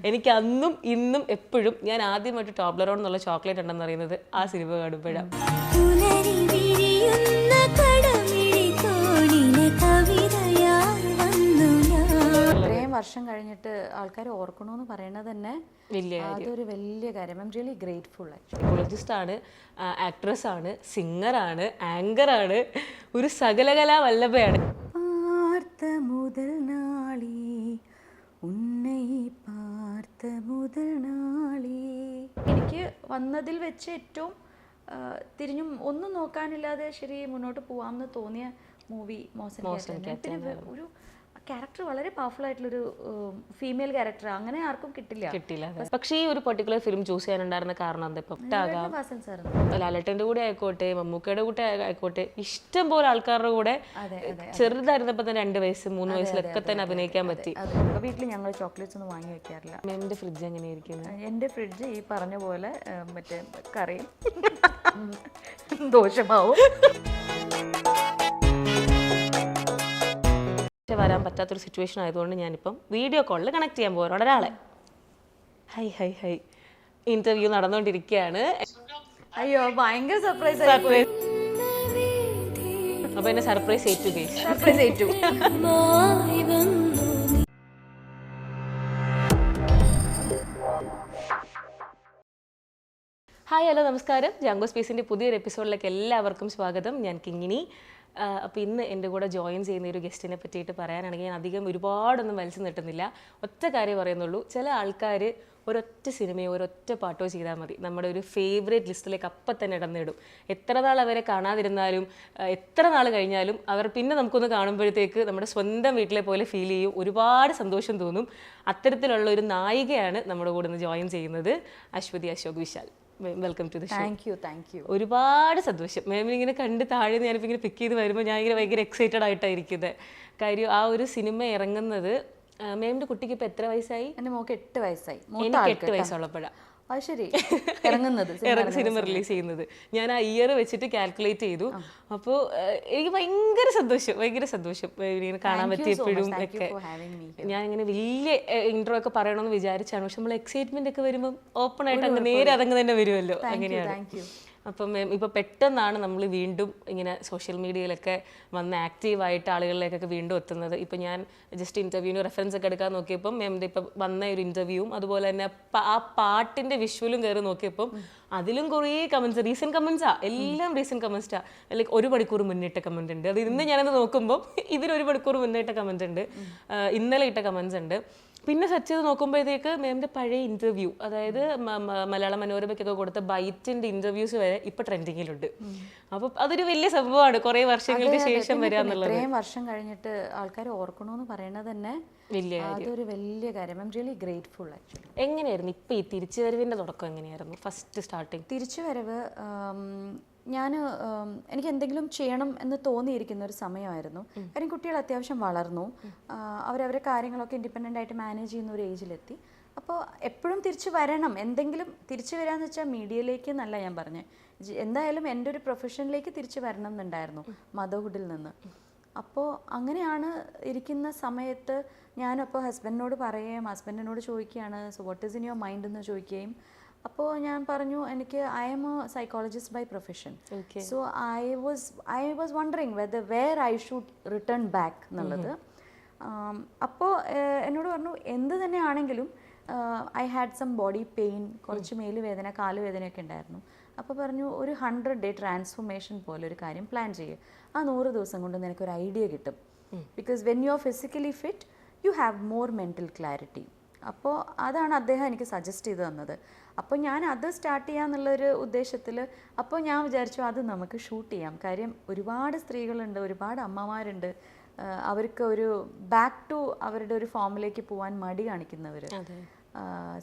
എനിക്ക് അന്നും ഇന്നും എപ്പോഴും ഞാൻ ആദ്യമായിട്ട് ടോബ്ലറോൺ എന്നുള്ള ചോക്ലേറ്റ് ഉണ്ടെന്ന് അറിയുന്നത് ആ സിനിമ കാണുമ്പോഴാണ്. ഇത്രയും വർഷം കഴിഞ്ഞിട്ട് ആൾക്കാർ ഓർക്കണമെന്ന് പറയുന്നത് തന്നെ അതൊരു വലിയ കാര്യം. I am really grateful. Psychologist ആണ്, ആക്ട്രസ് ആണ്, സിംഗറാണ്, ആങ്കറാണ്, ഒരു സകലകലാ വല്ലഭയാണ്. പാർത്ത മുതൽ നാളി ഉന്നൈ പാർത്ത മുതൽ നാളി എനിക്ക് വന്നതിൽ വെച്ച് ഏറ്റവും തിരിഞ്ഞും ഒന്നും നോക്കാനില്ലാതെ ശരി മുന്നോട്ട് പോവാമെന്ന് തോന്നിയ മൂവി മോശം. പിന്നെ ഒരു ക്യാരക്ടർ വളരെ പവർഫുൾ ആയിട്ടുള്ളൊരു ഫീമെയിൽ ക്യാരക്ടർ അങ്ങനെ ആർക്കും കിട്ടില്ല. പക്ഷേ ഈ ഒരു പെർട്ടിക്കുലർ ഫിലിം ചൂസ് ചെയ്യാനുണ്ടായിരുന്ന കാരണം എന്താ? ഇപ്പം ലാലേട്ടൻ്റെ കൂടെ ആയിക്കോട്ടെ, മമ്മൂക്കയുടെ കൂടെ ആയിക്കോട്ടെ, ഇഷ്ടം പോലെ ആൾക്കാരുടെ കൂടെ ചെറുതായിരുന്നപ്പോൾ തന്നെ 2 വയസ്സ് 3 വയസ്സിലൊക്കെ തന്നെ അഭിനയിക്കാൻ പറ്റി. വീട്ടിൽ ഞങ്ങൾ ചോക്ലേറ്റ്സ് ഒന്നും വാങ്ങി വെക്കാറില്ല. മാമിന്റെ ഫ്രിഡ്ജ് എങ്ങനെയായിരിക്കുന്നത്? എൻ്റെ ഫ്രിഡ്ജ് ഈ പറഞ്ഞ പോലെ മറ്റേ കറിയും ദോഷമാവും. വരാൻ പറ്റാത്തൊരു സിറ്റുവേഷൻ ആയതുകൊണ്ട് ഞാനിപ്പം വീഡിയോ കോളിൽ കണക്ട് ചെയ്യാൻ പോകുന്നു ഒരാളെ. ഹൈ ഇന്റർവ്യൂ നടന്നുകൊണ്ടിരിക്കുകയാണ്. അയ്യോ ഭയങ്കര സർപ്രൈസ്. അപ്പൊ എന്നെ സർപ്രൈസ് ഏറ്റു. ഹായ്, ഹലോ, നമസ്കാരം. ജാങ്കോ സ്പേസിൻ്റെ പുതിയൊരു എപ്പിസോഡിലേക്ക് എല്ലാവർക്കും സ്വാഗതം. ഞാൻ കിങ്ങിണി. അപ്പോൾ ഇന്ന് എൻ്റെ കൂടെ ജോയിൻ ചെയ്യുന്ന ഒരു ഗസ്റ്റിനെ പറ്റിയിട്ട് പറയാനാണെങ്കിൽ ഞാൻ അധികം ഒരുപാടൊന്നും വലിച്ചു നീട്ടുന്നില്ല. ഒറ്റ കാര്യം പറയുന്നുള്ളൂ. ചില ആൾക്കാർ ഒരൊറ്റ സിനിമയോ ഒരൊറ്റ പാട്ടോ ചെയ്താൽ മതി, നമ്മുടെ ഒരു ഫേവറേറ്റ് ലിസ്റ്റിലേക്ക് അപ്പം തന്നെ ഇടന്നിടും. എത്ര നാൾ അവരെ കാണാതിരുന്നാലും എത്ര നാൾ കഴിഞ്ഞാലും അവർ പിന്നെ നമുക്കൊന്ന് കാണുമ്പോഴത്തേക്ക് നമ്മുടെ സ്വന്തം വീട്ടിലെ പോലെ ഫീൽ ചെയ്യും. ഒരുപാട് സന്തോഷം തോന്നും. അത്തരത്തിലുള്ള ഒരു നായികയാണ് നമ്മുടെ കൂടെ ഇന്ന് ജോയിൻ ചെയ്യുന്നത്, Aswathy Ashok Vishal. Welcome to the show. Thank you. ഒരുപാട് സന്തോഷം. മാമിനെ ഇങ്ങനെ കണ്ട് താഴെ ഞാനിപ്പോൾ ഇങ്ങനെ പിക്ക് ചെയ്ത് വരുമ്പോൾ ഞാൻ ഇങ്ങനെ ഭയങ്കര എക്സൈറ്റഡ് ആയിട്ടായിരിക്കുന്നത്. കാര്യം ആ ഒരു സിനിമ ഇറങ്ങുന്നത്, മാമിൻ്റെ കുട്ടിക്ക് ഇപ്പോൾ എത്ര വയസ്സായി? എൻ്റെ മോൾക്ക് 8 വയസ്സായി. എനിക്ക് 8 വയസ്സുള്ളപ്പോഴാണ് അത് ശരി സിനിമ റിലീസ് ചെയ്യുന്നത്. ഞാൻ ആ ഇയർ വെച്ചിട്ട് കാൽക്കുലേറ്റ് ചെയ്തു. അപ്പോൾ എനിക്ക് ഭയങ്കര സന്തോഷം ഇങ്ങനെ കാണാൻ പറ്റിയപ്പോഴും ഒക്കെ. ഞാനിങ്ങനെ വലിയ ഇൻട്രോ ഒക്കെ പറയണമെന്ന് വിചാരിച്ചാണ്. പക്ഷെ നമ്മൾ എക്സൈറ്റ്മെന്റ് ഒക്കെ വരുമ്പോൾ ഓപ്പൺ ആയിട്ട് അങ്ങ് നേരെ അതങ്ങ് തന്നെ വരുമല്ലോ. അങ്ങനെയാണ്. അപ്പം ഇപ്പോൾ പെട്ടെന്നാണ് നമ്മൾ വീണ്ടും ഇങ്ങനെ സോഷ്യൽ മീഡിയയിലൊക്കെ വന്ന് ആക്റ്റീവായിട്ട് ആളുകളിലേക്കൊക്കെ വീണ്ടും എത്തുന്നത്. ഇപ്പം ഞാൻ ജസ്റ്റ് ഇൻ്റർവ്യൂവിന് റെഫറൻസ് ഒക്കെ എടുക്കാൻ നോക്കിയപ്പം മാമിൻ്റെ ഇപ്പം വന്ന ഒരു ഇൻ്റർവ്യൂവും അതുപോലെ തന്നെ ആ പാട്ടിൻ്റെ വിഷ്വലും കയറി നോക്കിയപ്പം അതിലും കുറേ കമൻസ്, റീസെൻറ്റ് കമൻസാണ്, എല്ലാം റീസെൻറ്റ് കമൻസാണ്. ലൈക്ക് 1 മണിക്കൂർ മുന്നിട്ട കമൻറ്റ് ഉണ്ട്. അത് ഇന്ന് ഞാനത് നോക്കുമ്പോൾ ഇതിന് 1 മണിക്കൂർ മുന്നിട്ട കമൻറ്റ് ഉണ്ട്, ഇന്നലെ ഇട്ട കമൻസ് ഉണ്ട്. പിന്നെ സെർച്ച് ചെയ്ത് നോക്കുമ്പോഴത്തേക്ക് മാമിൻ്റെ പഴയ ഇൻ്റർവ്യൂ, അതായത് മലയാള മനോരമയ്ക്കൊക്കെ കൊടുത്ത ബൈറ്റിൻ്റെ ഇൻ്റർവ്യൂസ് വരെ ഇപ്പം ട്രെൻഡിങ്ങിലുണ്ട്. അപ്പോൾ അതൊരു വലിയ സംഭവമാണ്, കുറേ വർഷങ്ങൾക്ക് ശേഷം വരിക എന്നുള്ളത്. ഇത്രയും വർഷം കഴിഞ്ഞിട്ട് ആൾക്കാർ ഓർക്കണമെന്ന് പറയുന്നത് തന്നെ അതൊരു വലിയ കാര്യം. I am really grateful. Actually എങ്ങനെയായിരുന്നു ഇപ്പോൾ ഈ തിരിച്ചുവരവിൻ്റെ തുടക്കം? എങ്ങനെയായിരുന്നു ഫസ്റ്റ് സ്റ്റാർട്ടിങ്? തിരിച്ചുവരവ് എനിക്ക് എന്തെങ്കിലും ചെയ്യണം എന്ന് തോന്നിയിരിക്കുന്ന ഒരു സമയമായിരുന്നു. കാര്യം കുട്ടികൾ അത്യാവശ്യം വളർന്നു, അവരവരെ കാര്യങ്ങളൊക്കെ ഇൻഡിപെൻഡൻ്റ് ആയിട്ട് മാനേജ് ചെയ്യുന്ന ഒരു ഏജിലെത്തി. അപ്പോൾ എപ്പോഴും തിരിച്ചു വരണം, എന്തെങ്കിലും തിരിച്ചു വരാമെന്ന് വെച്ചാൽ മീഡിയയിലേക്ക് എന്നല്ല ഞാൻ പറഞ്ഞത്, എന്തായാലും എൻ്റെ ഒരു പ്രൊഫഷനിലേക്ക് തിരിച്ചു വരണം എന്നുണ്ടായിരുന്നു മദർഹുഡിൽ നിന്ന്. അപ്പോൾ അങ്ങനെയാണ് ഇരിക്കുന്ന സമയത്ത് ഞാനപ്പോൾ ഹസ്ബൻഡിനോട് പറയുകയും ഹസ്ബൻഡിനോട് ചോദിക്കുകയാണ്, so what is in your mind എന്ന് ചോദിക്കുകയും, അപ്പോൾ ഞാൻ പറഞ്ഞു എനിക്ക് I am a psychologist by profession. So I was wondering where I should return back എന്നുള്ളത്. അപ്പോൾ എന്നോട് പറഞ്ഞു എന്ത് തന്നെയാണെങ്കിലും I had some body pain, കുറച്ച് മേലുവേദന കാലുവേദനയൊക്കെ ഉണ്ടായിരുന്നു. അപ്പോൾ പറഞ്ഞു ഒരു 100 day ട്രാൻസ്ഫോർമേഷൻ പോലെ ഒരു കാര്യം പ്ലാൻ ചെയ്യുക. ആ 100 ദിവസം കൊണ്ട് നിനക്കൊരു ഐഡിയ കിട്ടും. Because when you are physically fit you have more mental clarity. അപ്പോൾ അതാണ് അദ്ദേഹം എനിക്ക് സജസ്റ്റ് ചെയ്ത് തന്നത്. അപ്പോൾ ഞാൻ അത് സ്റ്റാർട്ട് ചെയ്യാന്നുള്ളൊരു ഉദ്ദേശത്തിൽ അപ്പോൾ ഞാൻ വിചാരിച്ചു അത് നമുക്ക് ഷൂട്ട് ചെയ്യാം. കാര്യം ഒരുപാട് സ്ത്രീകളുണ്ട്, ഒരുപാട് അമ്മമാരുണ്ട്, അവർക്ക് ഒരു ബാക്ക് ടു അവരുടെ ഒരു ഫോമിലേക്ക് പോകാൻ മടി കാണിക്കുന്നവർ.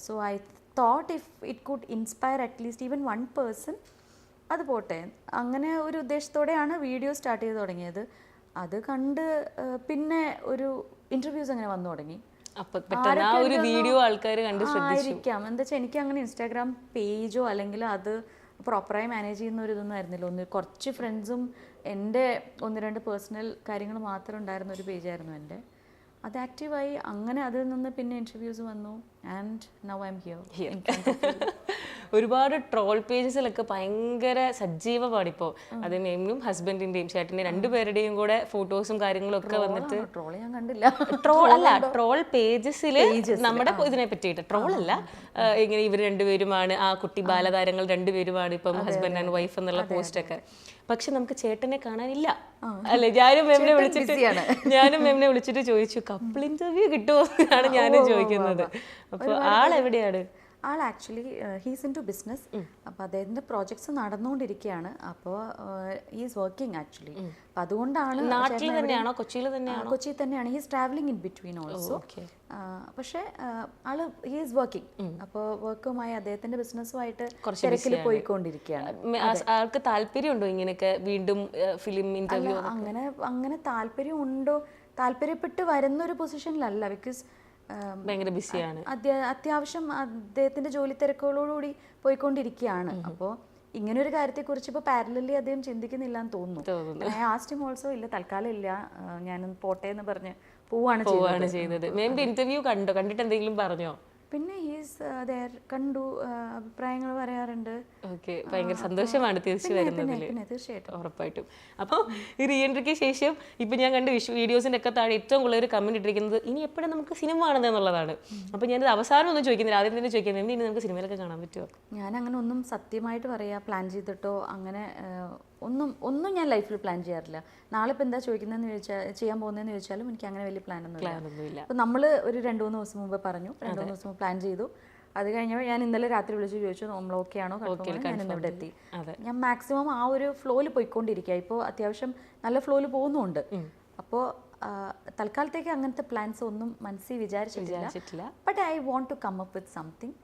So I thought if it could inspire at least even 1 person, അത് പോട്ടെ. അങ്ങനെ ഒരു ഉദ്ദേശത്തോടെയാണ് വീഡിയോ സ്റ്റാർട്ട് ചെയ്ത് തുടങ്ങിയത്. അത് കണ്ട് പിന്നെ ഒരു ഇൻ്റർവ്യൂസ് അങ്ങനെ വന്നു തുടങ്ങി. ആയിരിക്കാം എന്താ വെച്ചാൽ എനിക്ക് അങ്ങനെ ഇൻസ്റ്റാഗ്രാം പേജോ അല്ലെങ്കിൽ അത് പ്രോപ്പറായി മാനേജ് ചെയ്യുന്ന ഒരു ഇതൊന്നും ആയിരുന്നില്ല. കുറച്ച് ഫ്രണ്ട്സും എൻ്റെ 1-2 പേഴ്സണൽ കാര്യങ്ങൾ മാത്രം ഉണ്ടായിരുന്ന ഒരു പേജായിരുന്നു എൻ്റെ. അത് ആക്റ്റീവായി അങ്ങനെ അതിൽ നിന്ന് പിന്നെ ഇൻ്റർവ്യൂസ് വന്നു and now I am here. ഒരുപാട് ട്രോൾ പേജസിലൊക്കെ ഭയങ്കര സജീവമാണ് ഇപ്പോൾ. അത് മെയിനും ഹസ്ബൻഡിന്റെയും ചേട്ടൻ്റെയും രണ്ടുപേരുടെയും കൂടെ ഫോട്ടോസും കാര്യങ്ങളും ഒക്കെ വന്നിട്ട് ട്രോൾ ഞാൻ കണ്ടില്ല. ട്രോൾ അല്ല, ട്രോൾ പേജസിൽ നമ്മുടെ ഇതിനെ പറ്റിയിട്ട് ട്രോൾ അല്ല, ഇങ്ങനെ ഇവർ രണ്ടുപേരുമാണ് ആ കുട്ടി ബാലതാരങ്ങൾ രണ്ടുപേരുമാണ് ഇപ്പം ഹസ്ബൻഡ് ആൻഡ് വൈഫ് എന്നുള്ള പോസ്റ്റൊക്കെ. പക്ഷെ നമുക്ക് ചേട്ടനെ കാണാനില്ല അല്ലെ? ഞാനും മെമ്മിനെ വിളിച്ചിട്ട് ചോദിച്ചു കപ്പിൾ ഇന്റർവ്യൂ കിട്ടുമോ എന്നാണ് ഞാനും ചോദിക്കുന്നത്. അപ്പൊ ആളെവിടെയാണ്? ആൾ actually he's into business. അപ്പോൾ അദ്ദേഹത്തിൻ്റെ പ്രോജക്ട്സ് നടന്നുകൊണ്ടിരിക്കുകയാണ്. അപ്പോൾ ഹീസ് വർക്കിംഗ് ആക്ച്വലി. അപ്പം അതുകൊണ്ടാണ് നാട്ടിൽ തന്നെയാണോ കൊച്ചിയിൽ തന്നെയാണോ? കൊച്ചിയിൽ തന്നെയാണ്. He's travelling in between also. പക്ഷേ ആള് ഹീസ് വർക്കിംഗ്. അപ്പോൾ വർക്കുമായി അദ്ദേഹത്തിന്റെ ബിസിനസ്സുമായിട്ട് തിരക്കിൽ പോയിക്കൊണ്ടിരിക്കുകയാണ്. ആൾക്ക് താല്പര്യമുണ്ടോ ഇങ്ങനെയൊക്കെ വീണ്ടും ഫിലിം ഇന്റർവ്യൂ? അങ്ങനെ താല്പര്യം ഉണ്ടോ? താല്പര്യപ്പെട്ട് വരുന്നൊരു പൊസിഷനിലല്ല. ബിക്കോസ് ഭയങ്കര ബിസിയാണ്. അത്യാവശ്യം അദ്ദേഹത്തിന്റെ ജോലി തിരക്കുകളോടുകൂടി പോയിക്കൊണ്ടിരിക്കുകയാണ്. അപ്പോൾ ഇങ്ങനെ ഒരു കാര്യത്തെക്കുറിച്ച് ഇപ്പോൾ പാരലലി അദ്ദേഹം ചിന്തിക്കുന്നില്ല എന്ന് തോന്നുന്നു. ആസ്റ്റ് ഹിം ഓൾസോ ഇല്ല, തൽക്കാലം ഇല്ല, ഞാനൊന്ന് പോട്ടെ എന്ന് പറഞ്ഞ് പോവാണ് ചെയ്തത്. ഇന്റർവ്യൂ കണ്ടിട്ട് എന്തെങ്കിലും പറഞ്ഞോ? പിന്നെ കണ്ടു, അഭിപ്രായങ്ങൾ പറയാറുണ്ട്. ഓക്കെ, ഭയങ്കര സന്തോഷമാണ് തിരിച്ചു വരുന്നതിൽ. തീർച്ചയായിട്ടും, ഉറപ്പായിട്ടും. അപ്പോൾ ഈ റീ എൻട്രിക്ക് ശേഷം ഇപ്പം ഞാൻ കണ്ട വീഡിയോസിൻ്റെ ഒക്കെ താഴെ ഏറ്റവും കൂടുതൽ ഒരു കമന്റ് ഇട്ടിരിക്കുന്നത് ഇനി എപ്പോഴും നമുക്ക് സിനിമ കാണുന്നത് എന്നുള്ളതാണ്. അപ്പോൾ ഞാനത് അവസാനം ഒന്നും ചോദിക്കുന്നില്ല, ആദ്യം തന്നെ ചോദിക്കുന്നത് ഇനി നമുക്ക് സിനിമയിലൊക്കെ കാണാൻ പറ്റുമോ? ഞാൻ അങ്ങനെ ഒന്നും സത്യമായിട്ട് പറയാ പ്ലാൻ ചെയ്തിട്ടോ അങ്ങനെ ഒന്നും ഞാൻ ലൈഫിൽ പ്ലാൻ ചെയ്യാറില്ല. നാളെ ഇപ്പം എന്താ ചോദിക്കുന്നതെന്ന് ചെയ്യാൻ പോകുന്നതെന്ന് ചോദിച്ചാലും എനിക്ക് അങ്ങനെ വലിയ പ്ലാനൊന്നുമില്ല. അപ്പം നമ്മൾ ഒരു 2-3 ദിവസം മുമ്പ് പറഞ്ഞു, 2-3 ദിവസം മുമ്പ് പ്ലാൻ ചെയ്തു. അത് കഴിഞ്ഞപ്പോൾ ഞാൻ ഇന്നലെ രാത്രി വിളിച്ച് ചോദിച്ചു നമ്മൾ ഓക്കെ ആണോ, ഞാൻ ഇന്നിവിടെ എത്തി. ഞാൻ മാക്സിമം ആ ഒരു ഫ്ലോയിൽ പോയിക്കൊണ്ടിരിക്കുക. ഇപ്പോൾ അത്യാവശ്യം നല്ല ഫ്ലോയിൽ പോകുന്നുണ്ട്. അപ്പോൾ തൽക്കാലത്തേക്ക് അങ്ങനത്തെ പ്ലാൻസ് ഒന്നും മനസ്സിൽ വിചാരിച്ചിട്ടില്ല. But I want to come up with something.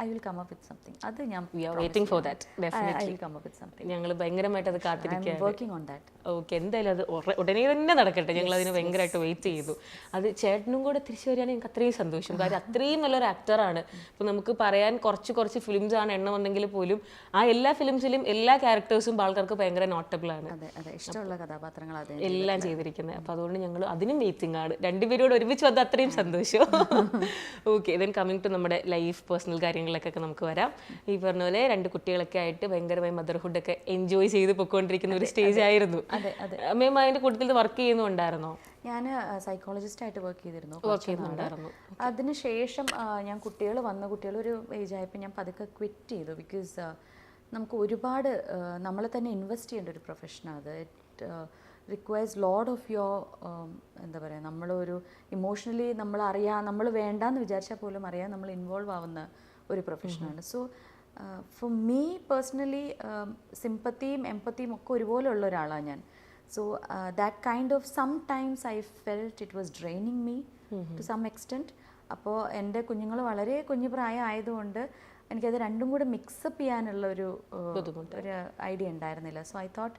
I will come up with something. അത് ഞാൻ waiting for that. I will come up with something. ഞങ്ങൾ ഭയങ്കരമായിട്ട് അത് കാത്തിരിക്കുകയാണ്. Working on that. ഓക്കെ, എന്തായാലും അത് ഉടനെ തന്നെ നടക്കട്ടെ. ഞങ്ങൾ അതിന് ഭയങ്കരമായിട്ട് വെയിറ്റ് ചെയ്തു. അത് ചേട്ടനും കൂടെ തിരിച്ചു വരികയാണെങ്കിൽ എനിക്ക് അത്രയും സന്തോഷം. കാര്യം അത്രയും നല്ലൊരു ആക്ടറാണ്. ഇപ്പോൾ നമുക്ക് പറയാൻ കുറച്ച് ഫിലിംസ് ആണ് എണ്ണം ഉണ്ടെങ്കിൽ പോലും ആ എല്ലാ ഫിലിംസിലും എല്ലാ ക്യാരക്ടേഴ്സും ആൾക്കാർക്ക് ഭയങ്കര നോട്ടബിൾ ആണ്. ഇഷ്ടമുള്ള കഥാപാത്രങ്ങൾ എല്ലാം ചെയ്തിരിക്കുന്നത്. അപ്പോൾ അതുകൊണ്ട് ഞങ്ങൾ അതിനും വെയിറ്റിംഗ് ആണ്. രണ്ടുപേരോട് ഒരുമിച്ച് വന്നത് അത്രയും സന്തോഷം. ഓക്കെ, ദെൻ കമ്മിങ് ടു നമ്മുടെ ലൈഫ് പേഴ്സണൽ കാര്യങ്ങളിലേക്കൊക്കെ നമുക്ക് വരാം. ഈ പറഞ്ഞ പോലെ 2 കുട്ടികളൊക്കെ ആയിട്ട് ഭയങ്കരമായി മദർഹുഡ് ഒക്കെ എൻജോയ് ചെയ്ത് പൊയ്ക്കൊണ്ടിരിക്കുന്ന ഒരു സ്റ്റേജ് ആയിരുന്നു. മേം അതിന്റെ കൂട്ടത്തിൽ വർക്ക് ചെയ്യുന്നുണ്ടായിരുന്നോ? ഞാൻ സൈക്കോളജിസ്റ്റ് ആയിട്ട് വർക്ക് ചെയ്തിരുന്നു. അതിനുശേഷം ഞാൻ കുട്ടികൾ ഒരു ഏജ് ആയപ്പോൾ ഞാൻ പതുക്കെ ക്വിറ്റ് ചെയ്തു. ബിക്കോസ് നമുക്ക് ഒരുപാട് നമ്മളെ തന്നെ ഇൻവെസ്റ്റ് ചെയ്യേണ്ട ഒരു പ്രൊഫഷനാണ് അത്. It requires load of your എന്താ പറയുക, നമ്മളൊരു ഇമോഷണലി നമ്മൾ വേണ്ടാന്ന് വിചാരിച്ചാൽ പോലും അറിയാൻ നമ്മൾ ഇൻവോൾവ് ആവുന്ന ഒരു പ്രൊഫഷനാണ്. സോ ഫോർ മീ പേഴ്സണലി സിമ്പത്തിയും എംപത്തിയും ഒക്കെ ഒരുപോലെ ഉള്ള ഒരാളാണ് ഞാൻ. So that kind of sometimes I felt it was draining me to some extent. അപ്പോൾ എൻ്റെ കുഞ്ഞുങ്ങൾ വളരെ കുഞ്ഞു പ്രായം ആയതുകൊണ്ട് എനിക്കത് രണ്ടും കൂടെ മിക്സപ്പ് ചെയ്യാനുള്ള ഒരു ഐഡിയ ഉണ്ടായിരുന്നില്ല. സോ ഐ തോട്ട്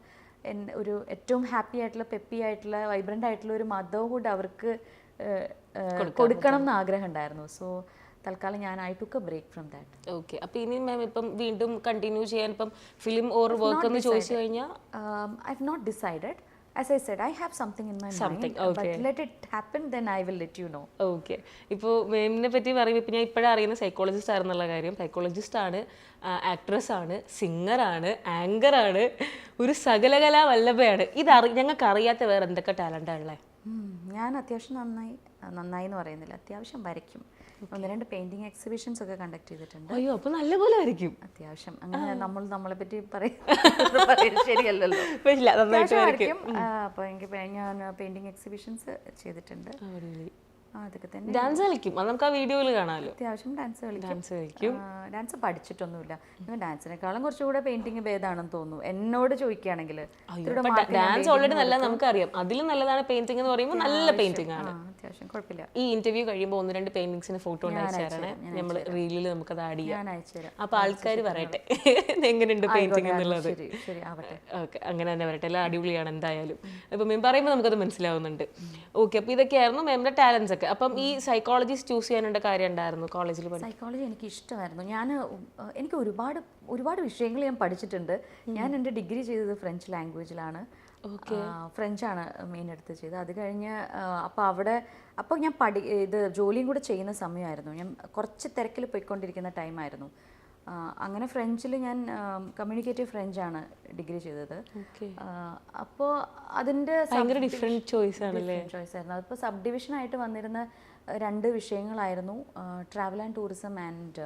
ഒരു ഏറ്റവും ഹാപ്പി ആയിട്ടുള്ള പെപ്പി ആയിട്ടുള്ള വൈബ്രൻ്റ് ആയിട്ടുള്ള ഒരു മദർഹുഡ് അവർക്ക് കൊടുക്കണം എന്ന് ആഗ്രഹം ഉണ്ടായിരുന്നു. സോ തൽക്കാലം ഞാൻ I took a break from that. Okay, അപ്പോൾ ഇനി മാം ഇപ്പം വീണ്ടും കണ്ടിന്യൂ ചെയ്യാൻ ഇപ്പം ഫിലിം ഓർ വർക്ക് എന്ന് ചോദിച്ചു കഴിഞ്ഞാൽ I have not decided. As I said, I have something in my mind, but let it happen, then I will let you know. Okay. ഇപ്പോൾ മേമിനെ പറ്റി പറയുമ്പോൾ ഇപ്പോൾ ഞാൻ ഇപ്പോഴും അറിയുന്ന സൈക്കോളജിസ്റ്റ് ആണെന്നുള്ള കാര്യം. സൈക്കോളജിസ്റ്റ് ആണ്, ആക്ട്രസ് ആണ്, സിംഗറാണ്, ആങ്കറാണ്, ഒരു സകലകലാ വല്ലഭയാണ്. ഞങ്ങൾക്ക് അറിയാത്ത വേറെ എന്തൊക്കെ ടാലൻ്റാണ് ഉള്ളത്? ഞാൻ അത്യാവശ്യം നന്നായി എന്ന് പറയുന്നില്ല, അത്യാവശ്യം വരയ്ക്കും. 1-2 പെയിന്റിംഗ് എക്സിബിഷൻസ് ഒക്കെ കണ്ടക്ട് ചെയ്തിട്ടുണ്ട്. അയ്യോ, അപ്പോൾ നല്ലപോലെ വരയ്ക്കും. അത്യാവശ്യം അങ്ങനെ നമ്മളെ പറ്റി ശരിയല്ലല്ലോ. വരയ്ക്കും. അപ്പോൾ എനിക്ക് ഞാൻ പെയിന്റിംഗ് എക്സിബിഷൻസ് ചെയ്തിട്ടുണ്ട്. അതൊക്കെ തന്നെ. ഡാൻസ് കളിക്കും, അത് നമുക്ക് ആ വീഡിയോയിൽ കാണാമല്ലോ. അത്യാവശ്യം ഡാൻസ് കളിക്കും. ഡാൻസ് പഠിച്ചിട്ടൊന്നുമില്ല. ഡാൻസിനേക്കാളും കുറച്ചുകൂടെ പെയിന്റിങ് ഭേദമാണെന്ന് തോന്നുന്നു എന്നോട് ചോദിക്കുകയാണെങ്കിൽ. ഡാൻസ് ഓൾറെഡി നല്ല നമുക്കറിയാം, അതിലും നല്ലതാണ് പെയിന്റിംഗ് എന്ന് പറയുമ്പോൾ നല്ല പെയിന്റിംഗ് ആണ്. അത്യാവശ്യം കുഴപ്പമില്ല. ഈ ഇന്റർവ്യൂ കഴിയുമ്പോൾ 1-2 പെയിന്റിങ്സിന് ഫോട്ടോ അയച്ചുതരണേ, നമ്മൾ റീലിൽ നമുക്കത് ആഡ് ചെയ്യാം. അപ്പൊ ആൾക്കാർ പറയട്ടെ എങ്ങനെയുണ്ട് പെയിന്റിംഗ് എന്നുള്ളത്. ഓക്കെ, അങ്ങനെ തന്നെ വരട്ടെ, എല്ലാം അടിപൊളിയാണ് എന്തായാലും. ഇപ്പൊ മേം പറയുമ്പോൾ നമുക്കത് മനസ്സിലാവുന്നുണ്ട്. ഓക്കെ, അപ്പൊ ഇതൊക്കെയായിരുന്നു മേമിന്റെ ടാലൻസ് ഒക്കെ. അപ്പം ഈ സൈക്കോളജിസ്റ്റ് ചൂസ് ചെയ്യാനുള്ള കാര്യം ഉണ്ടായിരുന്നു കോളേജിൽ? സൈക്കോളജി എനിക്ക് ഇഷ്ടമായിരുന്നു. എനിക്ക് ഒരുപാട് വിഷയങ്ങൾ ഞാൻ പഠിച്ചിട്ടുണ്ട്. ഞാൻ എൻ്റെ ഡിഗ്രി ചെയ്തത് ഫ്രഞ്ച് ലാംഗ്വേജിലാണ്. ഫ്രഞ്ചാണ് മെയിൻ എടുത്ത് ചെയ്തത്. അത് കഴിഞ്ഞ് അപ്പോൾ ഞാൻ ഇത് ജോലിയും കൂടെ ചെയ്യുന്ന സമയമായിരുന്നു. ഞാൻ കുറച്ച് തിരക്കിൽ പോയിക്കൊണ്ടിരിക്കുന്ന ടൈമായിരുന്നു. അങ്ങനെ ഫ്രഞ്ചിൽ ഞാൻ കമ്മ്യൂണിക്കേറ്റീവ് ഫ്രഞ്ചാണ് ഡിഗ്രി ചെയ്തത്. അപ്പോൾ അതിൻ്റെ ഡിഫറെൻറ്റ് ചോയ്സ് ആയിരുന്നു. അതിപ്പോൾ സബ് ഡിവിഷനായിട്ട് വന്നിരുന്ന 2 വിഷയങ്ങളായിരുന്നു, travel and tourism and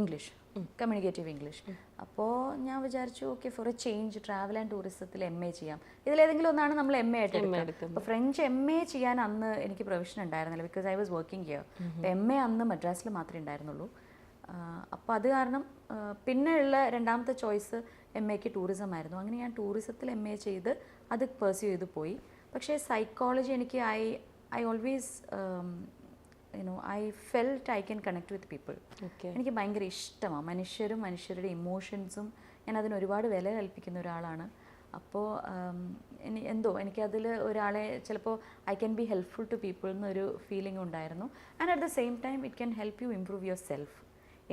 English, communicative English. അപ്പോൾ ഞാൻ വിചാരിച്ചു okay for a change travel and ടൂറിസത്തിൽ MA ചെയ്യാം. ഇതിലേതെങ്കിലും ഒന്നാണ് നമ്മൾ MA ആയിട്ട് എടുക്കുക. അപ്പോൾ ഫ്രഞ്ച് MA ചെയ്യാൻ അന്ന് എനിക്ക് പ്രൊവിഷൻ ഉണ്ടായിരുന്നില്ല, because I was working here. MA അന്ന് മദ്രാസിൽ മാത്രമേ ഉണ്ടായിരുന്നുള്ളൂ. അപ്പോൾ അത് കാരണം പിന്നെയുള്ള രണ്ടാമത്തെ ചോയ്സ് MAക്ക് ടൂറിസം ആയിരുന്നു. അങ്ങനെ ഞാൻ ടൂറിസത്തിൽ MA ചെയ്ത് അത് പെർസ്യൂ ചെയ്ത് പോയി. പക്ഷേ സൈക്കോളജി എനിക്ക് I always I felt I can connect with people. എനിക്ക് ഭയങ്കര ഇഷ്ടമാണ് മനുഷ്യരുടെ ഇമോഷൻസും. ഞാൻ അതിന് ഒരുപാട് വില കൽപ്പിക്കുന്ന ഒരാളാണ്. അപ്പോൾ എനിക്കതിൽ ഒരാളെ ചിലപ്പോൾ I can be helpful to people എന്നൊരു ഫീലിംഗ് ഉണ്ടായിരുന്നു. And at the same time it can help you improve yourself.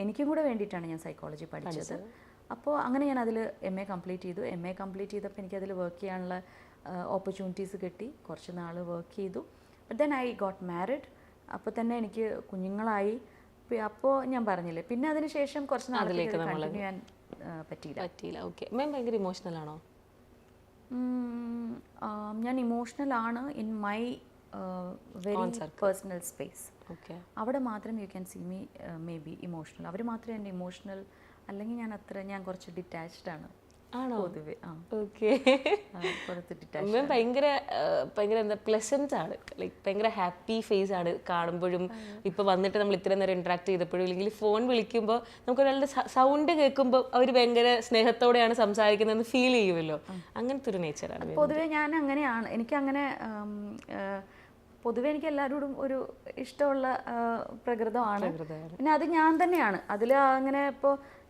എനിക്കും കൂടെ വേണ്ടിയിട്ടാണ് ഞാൻ സൈക്കോളജി പഠിച്ചത്. അപ്പോൾ അങ്ങനെ ഞാൻ അതിൽ MA കംപ്ലീറ്റ് ചെയ്തു. MA കംപ്ലീറ്റ് ചെയ്തപ്പോൾ എനിക്കതിൽ വർക്ക് ചെയ്യാനുള്ള ഓപ്പർച്യൂണിറ്റീസ് കിട്ടി. കുറച്ച് നാൾ വർക്ക് ചെയ്തു. But then I got married. അപ്പോൾ തന്നെ എനിക്ക് കുഞ്ഞുങ്ങളായി. അപ്പോൾ ഞാൻ പറഞ്ഞില്ലേ, പിന്നെ അതിന് ശേഷം കുറച്ച് നാളിലേക്ക് കണ്ടിന്യൂ ചെയ്യാൻ പറ്റിയില്ല. ഓക്കെ, മാം ഭയങ്കര ഇമോഷണൽ ആണോ? ഞാൻ ഇമോഷണൽ ആണ് in my very personal space. അവിടെ മാത്രം you can see me maybe ബി ഇമോഷണൽ. അവർ മാത്രമേ എൻ്റെ ഇമോഷണൽ, അല്ലെങ്കിൽ ഞാൻ കുറച്ച് ഡിറ്റാച്ച്ഡ് ആണ്. ആണോ? പൊതുവെ ഭയങ്കര എന്താ പ്ലസന്റ് ആണ്, ലൈക്ക് ഭയങ്കര ഹാപ്പി ഫേസ് ആണ് കാണുമ്പോഴും. ഇപ്പൊ വന്നിട്ട് നമ്മൾ ഇത്രയും നേരം ഇന്ററാക്ട് ചെയ്തപ്പോഴും, അല്ലെങ്കിൽ ഫോൺ വിളിക്കുമ്പോൾ നമുക്ക് ഒരാളുടെ സൗണ്ട് കേൾക്കുമ്പോൾ അവർ ഭയങ്കര സ്നേഹത്തോടെയാണ് സംസാരിക്കുന്നതെന്ന് ഫീൽ ചെയ്യുമല്ലോ. അങ്ങനത്തെ ഒരു നേച്ചറാണ് പൊതുവെ. ഞാൻ അങ്ങനെയാണ്. എനിക്കങ്ങനെ പൊതുവെ എനിക്ക് എല്ലാവരോടും ഒരു ഇഷ്ടമുള്ള പ്രകൃതമാണ്. പിന്നെ അത് ഞാൻ തന്നെയാണ് അതിൽ. അങ്ങനെ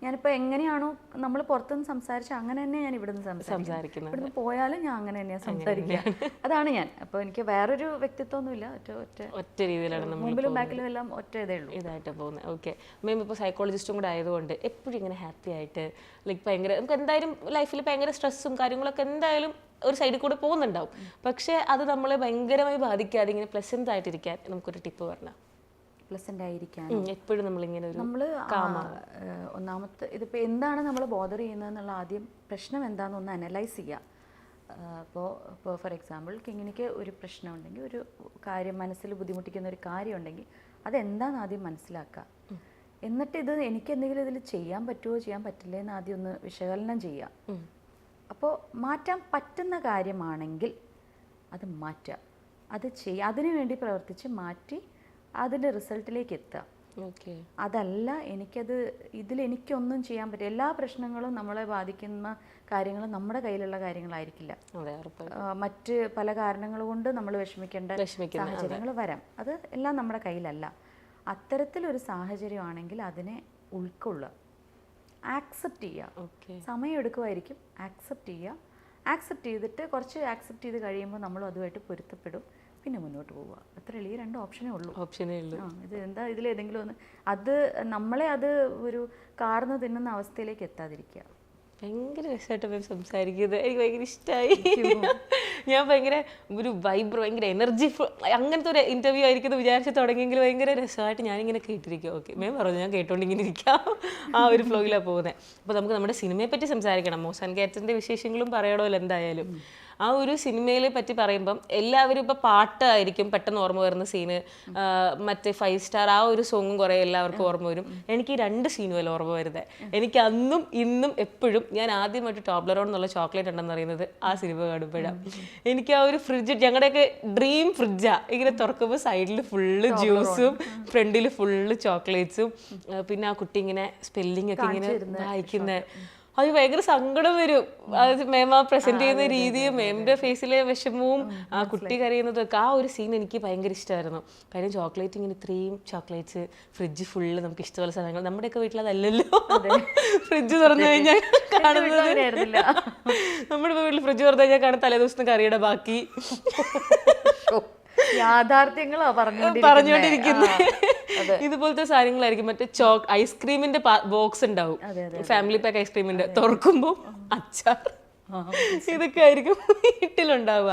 ഞാനിപ്പോൾ എങ്ങനെയാണോ നമ്മൾ പുറത്തുനിന്ന് സംസാരിച്ചാൽ അങ്ങനെ തന്നെ ഞാൻ ഇവിടുന്ന് സംസാരിക്കുന്നത്. ഇവിടുന്ന് പോയാലും ഞാൻ അങ്ങനെ തന്നെയാണ് സംസാരിക്കുക. അതാണ് ഞാൻ. അപ്പോൾ എനിക്ക് വേറൊരു വ്യക്തിത്വമൊന്നുമില്ല. ഒറ്റ രീതിയിലാണ് മുമ്പിലും ബാക്കിലും എല്ലാം ഒറ്റ ഇതേ ഉള്ളൂ. ഇതായിട്ട് പോകുന്നത്. ഓക്കെ മാം, ഇപ്പോൾ സൈക്കോളജിസ്റ്റും കൂടെ ആയതുകൊണ്ട് എപ്പോഴും ഇങ്ങനെ ഹാപ്പി ആയിട്ട്, ലൈക്ക് ഭയങ്കര നമുക്ക് എന്തായാലും ലൈഫിൽ ഭയങ്കര സ്ട്രെസ്സും കാര്യങ്ങളൊക്കെ എന്തായാലും ഒരു സൈഡിൽ കൂടെ പോകുന്നുണ്ടാവും. പക്ഷേ അത് നമ്മളെ ഭയങ്കരമായി ബാധിക്കാതെ ഇങ്ങനെ പ്ലസന്റ് ആയിട്ടിരിക്കാൻ നമുക്കൊരു ടിപ്പ് പറഞ്ഞാൽ. പ്ലസന്റ് ആയിരിക്കാൻ എപ്പോഴും നമ്മളിങ്ങനെ നമ്മൾ ഒന്നാമത്തെ ഇതിപ്പോൾ എന്താണ് നമ്മൾ ബോദർ ചെയ്യുന്നതെന്നുള്ള ആദ്യം പ്രശ്നം എന്താണെന്ന് അനലൈസ് ചെയ്യുക. ഇപ്പോൾ ഫോർ എക്സാമ്പിൾ കിങ്ങിനിക്ക് ഒരു പ്രശ്നം ഉണ്ടെങ്കിൽ, ഒരു കാര്യം മനസ്സിൽ ബുദ്ധിമുട്ടിക്കുന്ന ഒരു കാര്യം ഉണ്ടെങ്കിൽ അതെന്താണെന്ന് ആദ്യം മനസ്സിലാക്കുക. എന്നിട്ട് ഇത് എനിക്ക് എന്തെങ്കിലും ഇതിൽ ചെയ്യാൻ പറ്റുമോ ചെയ്യാൻ പറ്റില്ല എന്ന് ആദ്യം ഒന്ന് വിശകലനം ചെയ്യുക. അപ്പോൾ മാറ്റാൻ പറ്റുന്ന കാര്യമാണെങ്കിൽ അത് മാറ്റുക, അത് ചെയ്യുക, അതിനു വേണ്ടി പ്രവർത്തിച്ച് മാറ്റി അതിൻ്റെ റിസൾട്ടിലേക്ക് എത്തുക. അതല്ല എനിക്കൊന്നും ചെയ്യാൻ പറ്റും. എല്ലാ പ്രശ്നങ്ങളും നമ്മളെ ബാധിക്കുന്ന കാര്യങ്ങളും നമ്മുടെ കയ്യിലുള്ള കാര്യങ്ങളായിരിക്കില്ല. മറ്റ് പല കാരണങ്ങൾ കൊണ്ട് നമ്മൾ വിഷമിക്കേണ്ട സാഹചര്യങ്ങൾ വരാം. അത് എല്ലാം നമ്മുടെ കയ്യിലല്ല. അത്തരത്തിലൊരു സാഹചര്യമാണെങ്കിൽ അതിനെ ഉൾക്കൊള്ളുക, ആക്സെപ്റ്റ് ചെയ്യുക. സമയം എടുക്കുമായിരിക്കും, ആക്സെപ്റ്റ് ചെയ്യുക. ആക്സെപ്റ്റ് ചെയ്തിട്ട് കുറച്ച് ആക്സെപ്റ്റ് ചെയ്ത് കഴിയുമ്പോൾ നമ്മളും അതുമായിട്ട് പൊരുത്തപ്പെടും, പിന്നെ മുന്നോട്ട് പോവുക. അത്രയേ ഉള്ളൂ. ഈ 2 ഓപ്ഷനേ ഉള്ളൂ. ഇത് എന്താ ഇതിലേതെങ്കിലും ഒന്ന് അത് നമ്മളെ ഒരു കാർന്ന് തിന്നുന്ന അവസ്ഥയിലേക്ക് എത്താതിരിക്കുക. ഭയങ്കര രസമായിട്ട് സംസാരിക്കുന്നത് എനിക്ക് ഭയങ്കര ഇഷ്ടമായി. ഞാൻ ഭയങ്കര ഒരു ഭയങ്കര എനർജി അങ്ങനത്തെ ഒരു ഇന്റർവ്യൂ ആയിരിക്കും വിചാരിച്ച് തുടങ്ങിയെങ്കിൽ ഭയങ്കര രസമായിട്ട് ഞാനിങ്ങനെ കേട്ടിരിക്കും. ഓക്കെ മാം പറഞ്ഞു, ഞാൻ കേട്ടോണ്ടിങ്ങനെ ഇരിക്കാം. ആ ഒരു ഫ്ലോയിലാണ് പോകുന്നത്. അപ്പോൾ നമുക്ക് നമ്മുടെ സിനിമയെ പറ്റി സംസാരിക്കണം. മോഹൻ കാറ്ററിൻ്റെ വിശേഷങ്ങളും പറയണമല്ലോ എന്തായാലും. ആ ഒരു സിനിമയെ പറ്റി പറയുമ്പം എല്ലാവരും ഇപ്പോൾ പാട്ടായിരിക്കും പെട്ടെന്ന് ഓർമ്മ വരുന്ന സീന്, മറ്റേ 5 സ്റ്റാർ ആ ഒരു സോങ്ങും കുറേ എല്ലാവർക്കും ഓർമ്മ വരും. എനിക്ക് 2 സീനുമല്ല ഓർമ്മ വരുന്നത്. എനിക്ക് അന്നും ഇന്നും എപ്പോഴും ഞാൻ ആദ്യമായിട്ട് ടോബ്ലറോൺ എന്നുള്ള ചോക്ലേറ്റ് ഉണ്ടെന്ന് അറിയുന്നത് ആ സിനിമ കാണുമ്പോഴാണ്. എനിക്ക് ആ ഒരു ഫ്രിഡ്ജ്, ഞങ്ങളുടെയൊക്കെ ഡ്രീം ഫ്രിഡ്ജാ. ഇങ്ങനെ തുറക്കുമ്പോൾ സൈഡിൽ ഫുള്ള് ജ്യൂസും ഫ്രണ്ടിൽ ഫുള്ള് ചോക്ലേറ്റ്സും, പിന്നെ ആ കുട്ടി ഇങ്ങനെ സ്പെല്ലിംഗ് ഒക്കെ ഇങ്ങനെ വായിക്കുന്നത്. അത് ഭയങ്കര സങ്കടം വരും. അത് മേമ പ്രസന്റ് ചെയ്യുന്ന രീതിയും മേമിന്റെ ഫേസിലെ വിഷമവും ആ കുട്ടി കരയുന്നതും ഒക്കെ, ആ ഒരു സീൻ എനിക്ക് ഭയങ്കര ഇഷ്ടമായിരുന്നു. കാര്യം ചോക്ലേറ്റ് ഇങ്ങനെ ഇത്രയും ചോക്ലേറ്റ്സ്, ഫ്രിഡ്ജ് ഫുള്ള് നമുക്ക് ഇഷ്ടമുള്ള സാധനങ്ങൾ. നമ്മുടെയൊക്കെ വീട്ടിൽ അതല്ലല്ലോ ഫ്രിഡ്ജ് തുറന്നു കഴിഞ്ഞാൽ കാണുന്നത്. നമ്മുടെ വീട്ടിൽ ഫ്രിഡ്ജ് തുറന്നു കഴിഞ്ഞാൽ കാണുന്ന തലേദിവസത്തെ കറിയുടെ ബാക്കി യാഥാർത്ഥ്യങ്ങളാ പറഞ്ഞുകൊണ്ടിരിക്കുന്നത്. ഇതുപോലത്തെ സാധനങ്ങളായിരിക്കും. മറ്റേ ഐസ്ക്രീമിന്റെ ബോക്സ് ഉണ്ടാവും, ഫാമിലി പാക്ക് ഐസ്ക്രീമിന്റെ, തുറക്കുമ്പോൾ അച്ചാർ. ഇതൊക്കെ ആയിരിക്കും വീട്ടിലുണ്ടാവുക.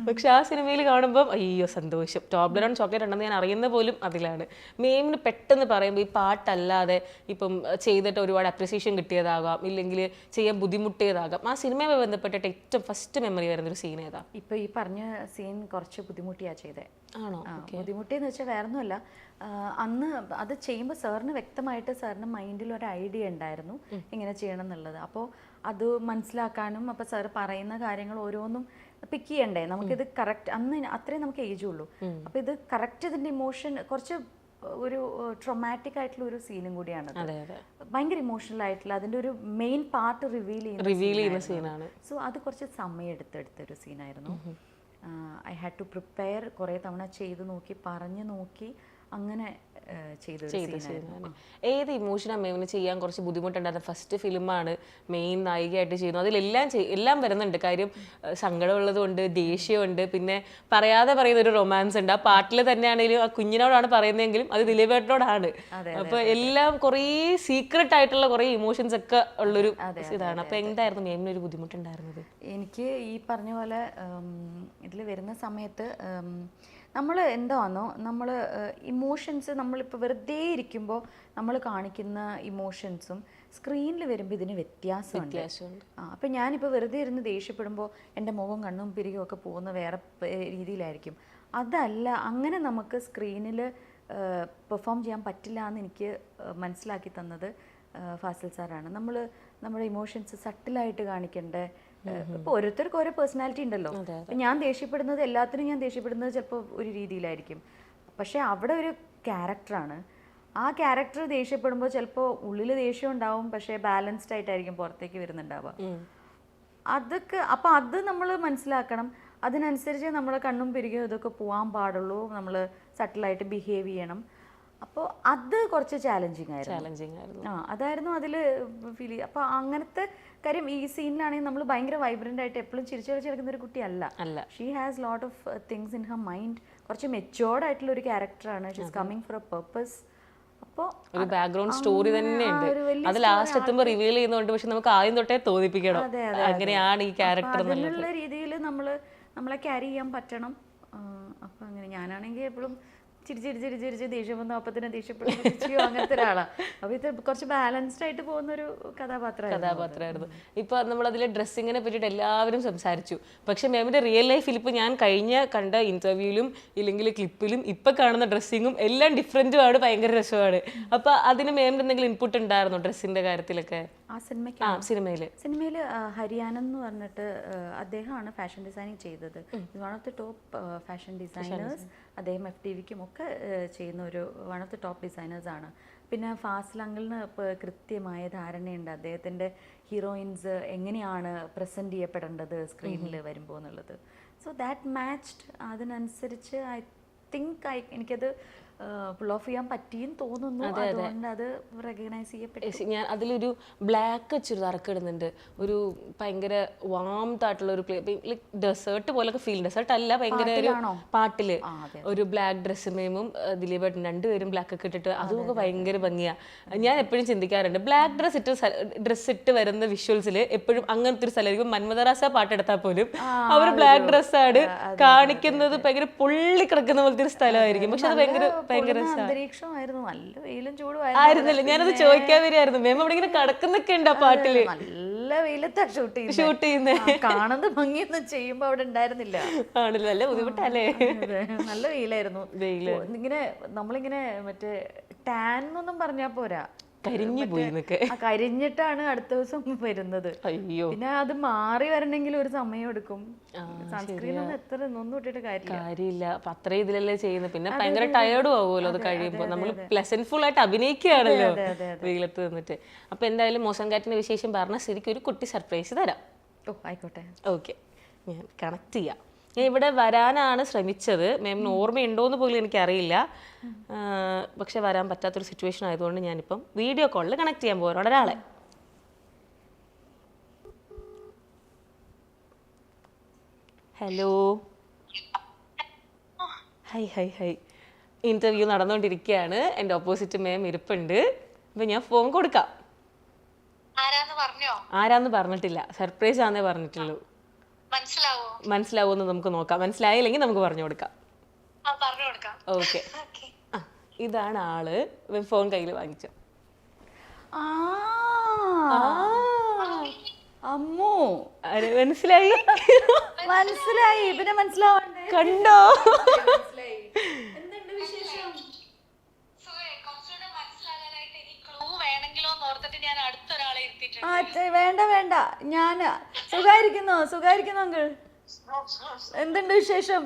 പക്ഷെ ആ സിനിമയിൽ കാണുമ്പോൾ അയ്യോ സന്തോഷം. ടോബ്ലറോൺ ചോക്ലേറ്റ് ഉണ്ടെന്ന് ഞാൻ അറിയുന്ന പോലും അതിലാണ്. മേമിന് പെട്ടെന്ന് പറയുമ്പോൾ ഈ പാട്ടല്ലാതെ ഇപ്പം ചെയ്തിട്ട് ഒരുപാട് അപ്രിസിയേഷൻ കിട്ടിയതാകാം, ഇല്ലെങ്കിൽ ചെയ്യാൻ ബുദ്ധിമുട്ടിയതാകാം. ആ സിനിമയുമായി ബന്ധപ്പെട്ടിട്ട് ഏറ്റവും ഫസ്റ്റ് മെമ്മറി വരുന്നൊരു സീൻ ഏതാ? ഇപ്പൊ ഈ പറഞ്ഞ സീൻ കുറച്ച് ബുദ്ധിമുട്ടിയാ ചെയ്തേ. ആണോ? ബുദ്ധിമുട്ടിയെന്ന് വെച്ചാൽ വേറെ ഒന്നുമല്ല, അന്ന് അത് ചെയ്യുമ്പോൾ സാറിന് വ്യക്തമായിട്ട് സാറിന് മൈൻഡിൽ ഒരു ഐഡിയ ഉണ്ടായിരുന്നു ഇങ്ങനെ ചെയ്യണം എന്നുള്ളത്. അപ്പോൾ അത് മനസ്സിലാക്കാനും അപ്പോൾ സാറ് പറയുന്ന കാര്യങ്ങൾ ഓരോന്നും പിക്ക് ചെയ്യണ്ടേ നമുക്കിത് കറക്റ്റ്. അന്ന് അത്രയും നമുക്ക് ഏജ് ഉള്ളൂ. അപ്പോൾ ഇത് കറക്റ്റ് ഇതിൻ്റെ ഇമോഷൻ കുറച്ച് ഒരു ട്രൊമാറ്റിക് ആയിട്ടുള്ള ഒരു സീനും കൂടിയാണ്. ഭയങ്കര ഇമോഷണൽ ആയിട്ടുള്ള അതിൻ്റെ ഒരു മെയിൻ പാർട്ട് റിവീൽ ചെയ്യുന്ന സീനാണ്. സോ അത് കുറച്ച് സമയം എടുത്തെടുത്തൊരു സീനായിരുന്നു. I had to prepare. കുറേ തവണ ചെയ്ത് നോക്കി, പറഞ്ഞു നോക്കി, അങ്ങനെ ചെയ്തു. ഏത് ഇമോഷനാണ് മേമിന് ചെയ്യാൻ കുറച്ച് ബുദ്ധിമുട്ടുണ്ടായിരുന്ന? ഫസ്റ്റ് ഫിലിമാണ്, മെയിൻ നായികയായിട്ട് ചെയ്യുന്നു. അതിലെല്ലാം എല്ലാം വരുന്നുണ്ട്. കാര്യം സങ്കടമുള്ളതുകൊണ്ട്, ദേഷ്യമുണ്ട്, പിന്നെ പറയാതെ പറയുന്ന ഒരു റൊമാൻസ് ഉണ്ട്. ആ പാട്ടിൽ തന്നെയാണെങ്കിലും ആ കുഞ്ഞിനോടാണ് പറയുന്നതെങ്കിലും അത് ദിലീപേട്ടനോടാണ്. അപ്പൊ എല്ലാം കുറേ സീക്രട്ട് ആയിട്ടുള്ള കുറേ ഇമോഷൻസ് ഒക്കെ ഉള്ളൊരു ഇതാണ്. അപ്പൊ എന്തായിരുന്നു മേമിന് ഒരു ബുദ്ധിമുട്ടുണ്ടായിരുന്നത്? എനിക്ക് ഈ പറഞ്ഞ പോലെ ഇതിൽ വരുന്ന സമയത്ത് നമ്മൾ എന്താണോ നമ്മൾ ഇമോഷൻസ് നമ്മളിപ്പോൾ വെറുതെ ഇരിക്കുമ്പോൾ നമ്മൾ കാണിക്കുന്ന ഇമോഷൻസും സ്ക്രീനിൽ വരുമ്പോൾ ഇതിന് വ്യത്യാസമുണ്ട്. അപ്പം ഞാനിപ്പോൾ വെറുതെ ഇരുന്ന് ദേഷ്യപ്പെടുമ്പോൾ എൻ്റെ മുഖം കണ്ണും പിരികും ഒക്കെ പോകുന്ന വേറെ രീതിയിലായിരിക്കും. അതല്ല, അങ്ങനെ നമുക്ക് സ്ക്രീനിൽ പെർഫോം ചെയ്യാൻ പറ്റില്ല എന്ന് എനിക്ക് മനസ്സിലാക്കി തന്നത് ഫാസിൽ സാറാണ്. നമ്മുടെ ഇമോഷൻസ് സട്ടിലായിട്ട് കാണിക്കേണ്ട. ഇപ്പോൾ ഓരോരുത്തർക്കും ഓരോ പേഴ്സണാലിറ്റി ഉണ്ടല്ലോ. ഞാൻ ദേഷ്യപ്പെടുന്നത് എല്ലാത്തിനും ഞാൻ ദേഷ്യപ്പെടുന്നത് ചിലപ്പോൾ ഒരു രീതിയിലായിരിക്കും. പക്ഷേ അവിടെ ഒരു ക്യാരക്ടറാണ്. ആ ക്യാരക്ടർ ദേഷ്യപ്പെടുമ്പോൾ ചിലപ്പോൾ ഉള്ളിൽ ദേഷ്യം ഉണ്ടാവും, പക്ഷേ ബാലൻസ്ഡ് ആയിട്ടായിരിക്കും പുറത്തേക്ക് വരുന്നുണ്ടാവുക. അതൊക്കെ അപ്പോൾ അത് നമ്മൾ മനസ്സിലാക്കണം. അതിനനുസരിച്ച് നമ്മളെ കണ്ണും പിരികും ഇതൊക്കെ പോകാൻ പാടുള്ളൂ. നമ്മൾ സട്ടിലായിട്ട് ബിഹേവ് ചെയ്യണം. അപ്പോൾ അത് കുറച്ച് ചാലഞ്ചിങ് ആയിരുന്നു. അതായിരുന്നു അതിൽ ഫീൽ ചെയ്യുക. അപ്പോൾ അങ്ങനത്തെ കാര്യം ഈ സീനിലാണെങ്കിൽ നമ്മൾ ഭയങ്കര വൈബ്രൻ്റ് ആയിട്ട് എപ്പോഴും ചിരിച്ചു കളിച്ചെടുക്കുന്ന ഒരു കുട്ടിയല്ല. She has lot of things in her mind. കുറച്ച് മെച്ചുവേർഡ് ആയിട്ടുള്ള ഒരു ക്യാരക്ടറാണ്. She is coming for a purpose. അപ്പോൾ ഒരു ബാക്ക്ഗ്രൗണ്ട് സ്റ്റോറി തന്നെയുണ്ട്. അത് ലാസ്റ്റ് എത്തുമ്പോൾ റിവീൽ ചെയ്യുന്നുണ്ട്. പക്ഷെ നമുക്ക് ആദ്യം തൊട്ടേ തോന്നിപ്പിക്കണം അങ്ങനെയാണ് ഈ ക്യാരക്ടർ എന്നുള്ള രീതിയിൽ നമ്മളെ ക്യാരി ചെയ്യാൻ പറ്റണം. അപ്പോൾ അങ്ങനെ ഞാനാണെങ്കിൽ എപ്പോഴും ചിരിച്ച് ദേഷ്യം വന്നു അപ്പം തന്നെ ദേഷ്യപ്പെടുകയോ അങ്ങനത്തെ ഒരാളാണ്. അപ്പോൾ ഇത് കുറച്ച് ബാലൻസ്ഡ് ആയിട്ട് പോകുന്നൊരു കഥാപാത്രമായിരുന്നു. ഇപ്പോൾ നമ്മളതിൽ ഡ്രസ്സിങ്ങിനെ പറ്റിയിട്ട് എല്ലാവരും സംസാരിച്ചു. പക്ഷെ മാമിൻ്റെ റിയൽ ലൈഫിൽ ഇപ്പോൾ ഞാൻ കണ്ട ഇന്റർവ്യൂവിലും ഇല്ലെങ്കിൽ ക്ലിപ്പിലും ഇപ്പം കാണുന്ന ഡ്രസ്സിങ്ങും എല്ലാം ഡിഫറെൻറ്റുമാണ്, ഭയങ്കര രസമാണ്. അപ്പോൾ അതിന് മാമിൻ്റെ എന്തെങ്കിലും ഇൻപുട്ട് ഉണ്ടായിരുന്നോ ഡ്രസ്സിൻ്റെ കാര്യത്തിലൊക്കെ? ആ സിനിമയിൽ ഹരിയാനൻ എന്ന് പറഞ്ഞിട്ട് അദ്ദേഹമാണ് ഫാഷൻ ഡിസൈനിങ് ചെയ്തത്. One of the top fashion designers. അദ്ദേഹം FTVക്കും ഒക്കെ ചെയ്യുന്ന ഒരു വൺ ഓഫ് ദി ടോപ്പ് ഡിസൈനേഴ്സാണ്. പിന്നെ ഫാസിൽ അങ്കിളിന് ഇപ്പോൾ കൃത്യമായ ധാരണയുണ്ട് അദ്ദേഹത്തിൻ്റെ ഹീറോയിൻസ് എങ്ങനെയാണ് പ്രസൻറ്റ് ചെയ്യപ്പെടേണ്ടത് സ്ക്രീനിൽ വരുമ്പോൾ എന്നുള്ളത്. So that matched. അതിനനുസരിച്ച് ഐ തിങ്ക് എനിക്കത് പുൾ ഓഫ് ചെയ്യാൻ പറ്റിയെന്ന് തോന്നുന്നു. അതുകൊണ്ട് അത് റെക്കഗ്നൈസ് ചെയ്യപ്പെട്ടു. ഞാൻ അതിലൊരു ബ്ലാക്ക് ചുരിദാറൊക്കെ ഇടുന്നുണ്ട്. ഒരു ഭയങ്കര വാംതായിട്ടുള്ള ഒരു ലൈക്ക് ഡെസേർട്ട് പോലൊക്കെ ഫീൽ. ഡെസേർട്ട് അല്ല, ഭയങ്കര ഒരു പാട്ടില് ഒരു ബ്ലാക്ക് ഡ്രസ്സ് മേമും ദിലീപേട്ടൻ രണ്ടുപേരും ബ്ലാക്ക് ഒക്കെ ഇട്ടിട്ട് അതുമൊക്കെ ഭയങ്കര ഭംഗിയാ. ഞാൻ എപ്പോഴും ചിന്തിക്കാറുണ്ട്, ബ്ലാക്ക് ഡ്രസ്സ് ഇട്ട് വരുന്ന വിഷ്വൽസിൽ എപ്പോഴും അങ്ങനത്തെ ഒരു സ്ഥലമായിരിക്കും. മന്മഥറാസ പാട്ടെടുത്താൽ പോലും അവർ ബ്ലാക്ക് ഡ്രസ്സാണ് കാണിക്കുന്നത്. ഭയങ്കര പൊള്ളി കിടക്കുന്ന പോലത്തെ ഒരു സ്ഥലമായിരിക്കും. പക്ഷെ അത് ഭയങ്കര അന്തരീക്ഷമായിരുന്നു. നല്ല വെയിലും ചൂടുമായിരുന്നില്ല. ഞാനത് ചോദിക്കാൻ വരികയായിരുന്നു. മേം അവിടെ ഇങ്ങനെ കിടക്കുന്നൊക്കെ ഉണ്ട് ആ പാട്ടില്. നല്ല വെയിലത്താ ഷൂട്ട് ചെയ്യുന്നത്. കാണുന്ന ഭംഗിയൊന്നും ചെയ്യുമ്പോ അവിടെ ഉണ്ടായിരുന്നില്ല. ആണല്ലോ, നല്ല ബുദ്ധിമുട്ടല്ലേ. നല്ല വെയിലായിരുന്നു. ഇങ്ങനെ നമ്മളിങ്ങനെ മറ്റേ ടാൻ എന്നൊന്നും പറഞ്ഞാ പോരാ, കരിഞ്ഞിട്ടാണ് അടുത്ത ദിവസം വരുന്നത്. അയ്യോ, പിന്നെ അത് മാറി വരണമെങ്കിൽ ഒരു സമയം എടുക്കും. സൺസ്ക്രീൻ ഒന്നും എത്ര ഒന്നും ഇട്ടിട്ട് കാര്യമില്ല. അപ്പൊ അത്രയും ഇതിലല്ലേ ചെയ്യുന്നത്. പിന്നെ ഭയങ്കര ടയേർഡും ആവുമല്ലോ അത് കഴിയുമ്പോൾ. നമ്മൾ പ്ലസന്റ്ഫുൾ ആയിട്ട് അഭിനയിക്കുകയാണല്ലോ വെയിലത്ത് നിന്നിട്ട്. അപ്പൊ എന്തായാലും മോശം കാറ്റിന്റെ വിശേഷം പറഞ്ഞ ശരിക്കും ഒരു കുട്ടി സർപ്രൈസ് തരാം. ആയിക്കോട്ടെ, ഓക്കെ. ഞാൻ കണക്ട് ചെയ്യാം. ഞാൻ ഇവിടെ വരാനാണ് ശ്രമിച്ചത്. മാമിന് ഓർമ്മയുണ്ടോയെന്ന് പോലും എനിക്കറിയില്ല. പക്ഷെ വരാൻ പറ്റാത്തൊരു സിറ്റുവേഷൻ ആയതുകൊണ്ട് ഞാനിപ്പം വീഡിയോ കോളിൽ കണക്ട് ചെയ്യാൻ പോകാനാണ് ഒരാളെ. Hello, high. ഇന്റർവ്യൂ നടന്നുകൊണ്ടിരിക്കുകയാണ്. എൻ്റെ ഓപ്പോസിറ്റ് മാം ഇരിപ്പുണ്ട്. അപ്പം ഞാൻ ഫോൺ കൊടുക്കാം. ആരാന്ന് പറഞ്ഞിട്ടില്ല, സർപ്രൈസ് ആന്നേ പറഞ്ഞിട്ടുള്ളൂ. മനസ്സിലാവോന്ന് നമുക്ക് നോക്കാം. മനസ്സിലായില്ലെങ്കിൽ നമുക്ക് പറഞ്ഞു കൊടുക്കാം. ഓക്കെ, ഇതാണ് ആള്. ഫോൺ കയ്യിൽ വാങ്ങിച്ചു. അമ്മു, മനസ്സിലായി? മനസ്സിലായി, പിന്നെ മനസ്സിലാവണ്ടേ? കണ്ടോ? എന്തുണ്ട് വിശേഷം? വേണ്ട വേണ്ട, ഞാൻ സുഖായിരിക്കുന്നു അങ്കിൾ. എന്തുണ്ട് വിശേഷം?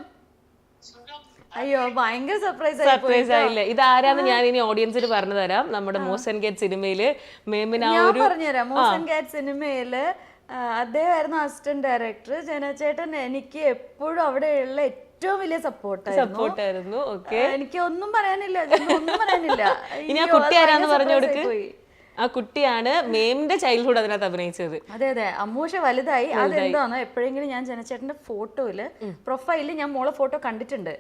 അയ്യോ, ഭയങ്കര സർപ്രൈസ് ആയില്ലേ? ഇത് ആരാന്ന് ഞാൻ ഇനി ഓഡിയൻസിന് പറഞ്ഞു തരാം. നമ്മുടെ മോസ് ആൻഡ് ഗേറ്റ് സിനിമയില് മേമിന് ഞാൻ പറഞ്ഞുതരാം. മോസ് ആൻഡ് ഗേറ്റ് സിനിമയില് അദ്ദേഹമായിരുന്നു അസിസ്റ്റന്റ് ഡയറക്ടർ. ജനചേട്ടൻ എനിക്ക് എപ്പോഴും അവിടെയുള്ള ഏറ്റവും വലിയ സപ്പോർട്ടായിരുന്നു. എനിക്ക് ഒന്നും പറയാനില്ല. ഇനി ആ കുട്ടി ആരാന്ന് പറഞ്ഞു കൊടുക്ക്. ആ കുട്ടിയാണ് മേമിന്റെ ചൈൽഡ്ഹുഡ് അതിനകത്ത് അഭിനയിച്ചത്. അതെ, അമ്മൂഷ വലുതായി. അതെന്താണോ, എപ്പോഴെങ്കിലും ഞാൻ ജനചേട്ടന്റെ ഫോട്ടോയില് പ്രൊഫൈലിൽ ഞാൻ മോളെ ഫോട്ടോ കണ്ടിട്ടുണ്ട്.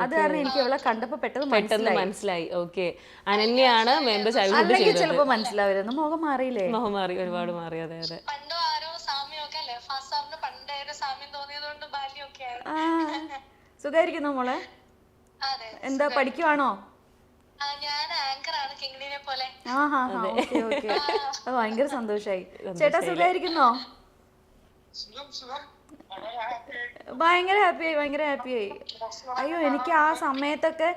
അത് കാരണം എനിക്ക് അവളെ കണ്ടപ്പോ പെട്ടെന്ന് മനസ്സിലായി. ഓക്കെ, അനന്യയാണ് മേമിന്റെ ചൈൽഡ്ഹുഡ് ചെയ്തത്. ചിലപ്പോ മനസ്സിലാവരുന്നു. മുഖം മാറിയില്ലേ? മുഖം മാറി, ഒരുപാട് മാറി. അതെ. സുഖായിരിക്കുന്നു മോളെ? എന്താ പഠിക്കുവാണോ? ഭയങ്കര സന്തോഷായി. ചേട്ടാ സുഖായിരിക്കുന്നോ? ഭയങ്കര ഹാപ്പിയായി. അയ്യോ, എനിക്ക് ആ സമയത്തൊക്കെ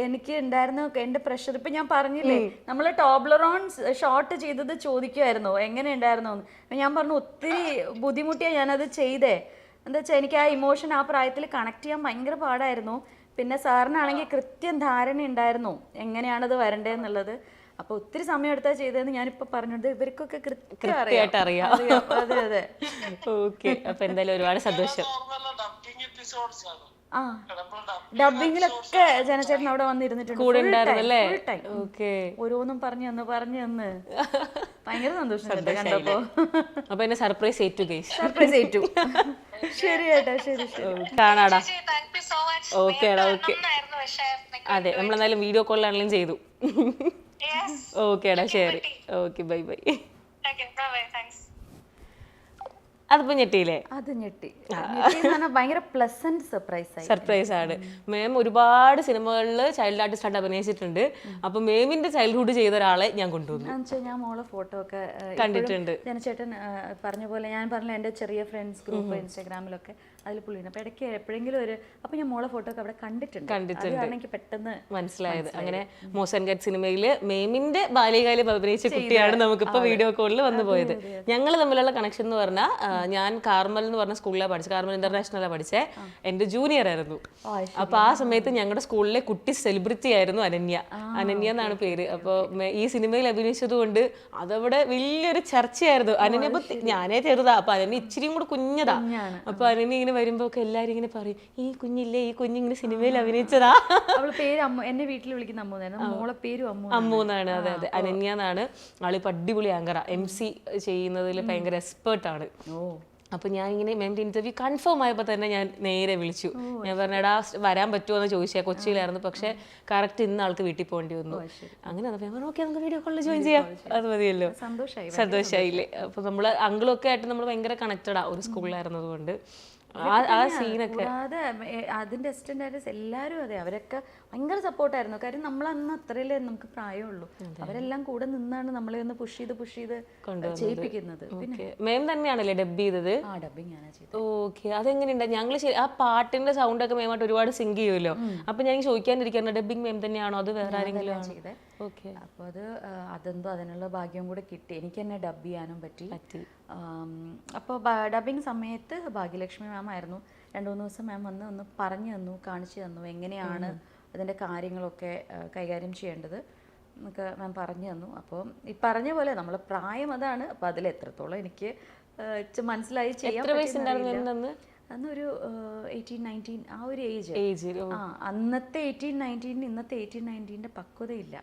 എനിക്ക് ഉണ്ടായിരുന്ന എന്റെ പ്രഷർ ഇപ്പൊ ഞാൻ പറഞ്ഞില്ലേ, നമ്മള് ടോബ്ലറോൺ ഷോട്ട് ചെയ്തത് ചോദിക്കുമായിരുന്നു എങ്ങനെ ഉണ്ടായിരുന്നു. ഞാൻ പറഞ്ഞു ഒത്തിരി ബുദ്ധിമുട്ടിയാ ഞാനത് ചെയ്തേ. എന്താ വെച്ചാൽ എനിക്ക് ആ ഇമോഷൻ ആ പ്രായത്തിൽ കണക്ട് ചെയ്യാൻ ഭയങ്കര പാടായിരുന്നു. പിന്നെ സാറിനാണെങ്കിൽ കൃത്യം ധാരണ ഉണ്ടായിരുന്നു എങ്ങനെയാണത് വരണ്ടേന്നുള്ളത്. അപ്പൊ ഒത്തിരി സമയം എടുത്താ ചെയ്തതെന്ന് ഞാനിപ്പോ പറഞ്ഞത് ഇവർക്കൊക്കെ കൃത്യമായിട്ട് അറിയാം. അതെ. ഓക്കെ, അപ്പൊ എന്തായാലും ഒരുപാട് സന്തോഷം. ഡബിങ്ങിലൊക്കെ ജനചേട്ടൻ അവിടെ വന്നിരുന്നിട്ടുണ്ട്, കൂടെ ഉണ്ടായിരുന്നല്ലേ? ഓരോന്നും പറഞ്ഞു തന്ന് ഭയങ്കര സന്തോഷം കണ്ടപ്പോ. അപ്പൊ എന്നെ സർപ്രൈസ് ഏറ്റു. ശരി ചേട്ടാ, ശരി കാണാടാ. ഓക്കേടാ, ഓക്കെ. അതെ, നമ്മളെന്തായാലും വീഡിയോ കോളിലാണെങ്കിലും ചെയ്തു. ഓക്കേടാ, ശരി. Okay, bye. അതിപ്പോ ഞെട്ടിയില്ലേ? അത് ഞെട്ടി. ഭയങ്കര പ്ലസന്റ് സർപ്രൈസ് ആണ്. മേം ഒരുപാട് സിനിമകളിൽ ചൈൽഡ് ആർട്ടിസ്റ്റ് അഭിനയിച്ചിട്ടുണ്ട്. അപ്പൊ മേമിന്റെ ചൈൽഡ്ഹുഡ് ചെയ്ത ഒരാളെ ഞാൻ കൊണ്ടുവന്നു. ഞാൻ മോളെ ഫോട്ടോ ഒക്കെ കണ്ടിട്ടുണ്ട്. ജനചേട്ടൻ പറഞ്ഞ പോലെ ഞാൻ പറഞ്ഞ എന്റെ ചെറിയ ഫ്രണ്ട്സ് ഗ്രൂപ്പ് ഇൻസ്റ്റാഗ്രാമിലൊക്കെ അതിൽ പുള്ളിയാണ്. അപ്പൊ ഇടയ്ക്ക് എപ്പോഴെങ്കിലും അപ്പൊ ഞാൻ മോളെ ഫോട്ടോ ഒക്കെ അവിടെ കണ്ടിട്ടുണ്ട്. എനിക്ക് പെട്ടെന്ന് മനസ്സിലായത്. അങ്ങനെ മോസ് ആൻഡ് ഗേറ്റ് സിനിമയില് മേമിന്റെ ബാല്യകാലം അഭിനയിച്ച കുട്ടിയാണ് നമുക്കിപ്പോ വീഡിയോ കോളിൽ വന്നു പോയത്. ഞങ്ങൾ തമ്മിലുള്ള കണക്ഷൻ എന്ന് പറഞ്ഞാൽ, ഞാൻ കാർമൽ എന്ന് പറഞ്ഞ സ്കൂളിലാണ് പഠിച്ചത്. കാർമൽ ഇന്റർനാഷണലാണ് പഠിച്ചത്. എന്റെ ജൂനിയർ ആയിരുന്നു. അപ്പൊ ആ സമയത്ത് ഞങ്ങളുടെ സ്കൂളിലെ കുട്ടി സെലിബ്രിറ്റി ആയിരുന്നു അനന്യ എന്നാണ് പേര്. അപ്പൊ ഈ സിനിമയിൽ അഭിനയിച്ചത് കൊണ്ട് അതവിടെ വലിയൊരു ചർച്ചയായിരുന്നു. അനന്യ ഞാനേ ചെറുതാ, അപ്പൊ അനന്യ ഇച്ചിരിയും കൂടെ കുഞ്ഞതാ. അപ്പൊ അനന്യ ഇങ്ങനെ വരുമ്പോ ഒക്കെ എല്ലാരും ഇങ്ങനെ പറയും, ഈ കുഞ്ഞിങ്ങനെ സിനിമയിൽ അഭിനയിച്ചതാ. അവള് പേര് എന്നെ വീട്ടിൽ വിളിക്കുന്ന മോളെ പേരും അമ്മു എന്നാണ്. അതെ, അനന്യ എന്നാണ്. ആളിപ്പോ അടിപൊളി ആങ്കറാ. MC ചെയ്യുന്നതിൽ ഭയങ്കര എക്സ്പേർട്ട് ആണ്. അപ്പൊ ഞാൻ ഇങ്ങനെ മാമിന്റെ ഇന്റർവ്യൂ കൺഫേം ആയപ്പോ തന്നെ ഞാൻ നേരെ വിളിച്ചു. ഞാൻ പറഞ്ഞടാ വരാൻ പറ്റുമോ എന്ന് ചോദിച്ചാൽ കൊച്ചിയിലായിരുന്നു. പക്ഷെ കറക്റ്റ് ഇന്ന് ആൾക്ക് വീട്ടിൽ പോകേണ്ടി വന്നു. അങ്ങനെ ഓക്കെ, നമുക്ക് വീഡിയോ കോളിൽ ജോയിൻ ചെയ്യാം, അത് മതിയല്ലോ. സന്തോഷമായില്ലേ? അപ്പൊ നമ്മള് അങ്കിളൊക്കെ ആയിട്ട് നമ്മൾ ഭയങ്കര കണക്റ്റഡാ, ഒരു സ്കൂളിലായിരുന്നത് കൊണ്ട്. ആ സീനൊക്കെ അതിന്റെ അസിസ്റ്റന്റ് ഡയറക്ടേഴ്സ് എല്ലാവരും അതെ, അവരൊക്കെ ഭയങ്കര സപ്പോർട്ടായിരുന്നു. കാര്യം നമ്മൾ അന്ന് അത്രയല്ലേ നമുക്ക് പ്രായമുള്ളൂ. അവരെല്ലാം കൂടെ നിന്നാണ് നമ്മളെ ഒന്ന് പുഷ് ചെയ്ത് ചെയ്യിപ്പിക്കുന്നത്. മേം തന്നെയാണല്ലേ ഡബ് ചെയ്തത്? ഡബിങ് ഞാനാ ചെയ്തത്. ഓക്കെ, അതെങ്ങനെയുണ്ട്? ഞങ്ങള് ആ പാട്ടിന്റെ സൗണ്ട് ഒക്കെ മേമായിട്ട് ഒരുപാട് സിങ്ക് ചെയ്യുമല്ലോ. അപ്പൊ ഞാൻ ചോദിക്കാനിരിക്കുന്നു, ഡബിങ് മേം തന്നെയാണോ അത് വേറെ ആരെങ്കിലും? അപ്പൊ അതെന്തോ അതിനുള്ള ഭാഗ്യം കൂടെ കിട്ടി. എനിക്ക് തന്നെ ഡബ് ചെയ്യാനും പറ്റി. അപ്പോൾ ഡബിങ് സമയത്ത് ഭാഗ്യലക്ഷ്മി മാം ആയിരുന്നു. 2-3 ദിവസം മാം വന്ന് ഒന്ന് പറഞ്ഞു തന്നു, കാണിച്ചു തന്നു എങ്ങനെയാണ് അതിൻ്റെ കാര്യങ്ങളൊക്കെ കൈകാര്യം ചെയ്യേണ്ടത് എന്നൊക്കെ മാം പറഞ്ഞു തന്നു. അപ്പോൾ ഈ പറഞ്ഞ പോലെ നമ്മളെ പ്രായം അതാണ്. അപ്പോൾ അതിൽ എത്രത്തോളം എനിക്ക് മനസ്സിലായി ചെയ്യാൻ അന്നൊരു 18-19 ആ ഒരു ഏജ്. അന്നത്തെ 18-19 ഇന്നത്തെ 18-19 പക്വതയില്ല.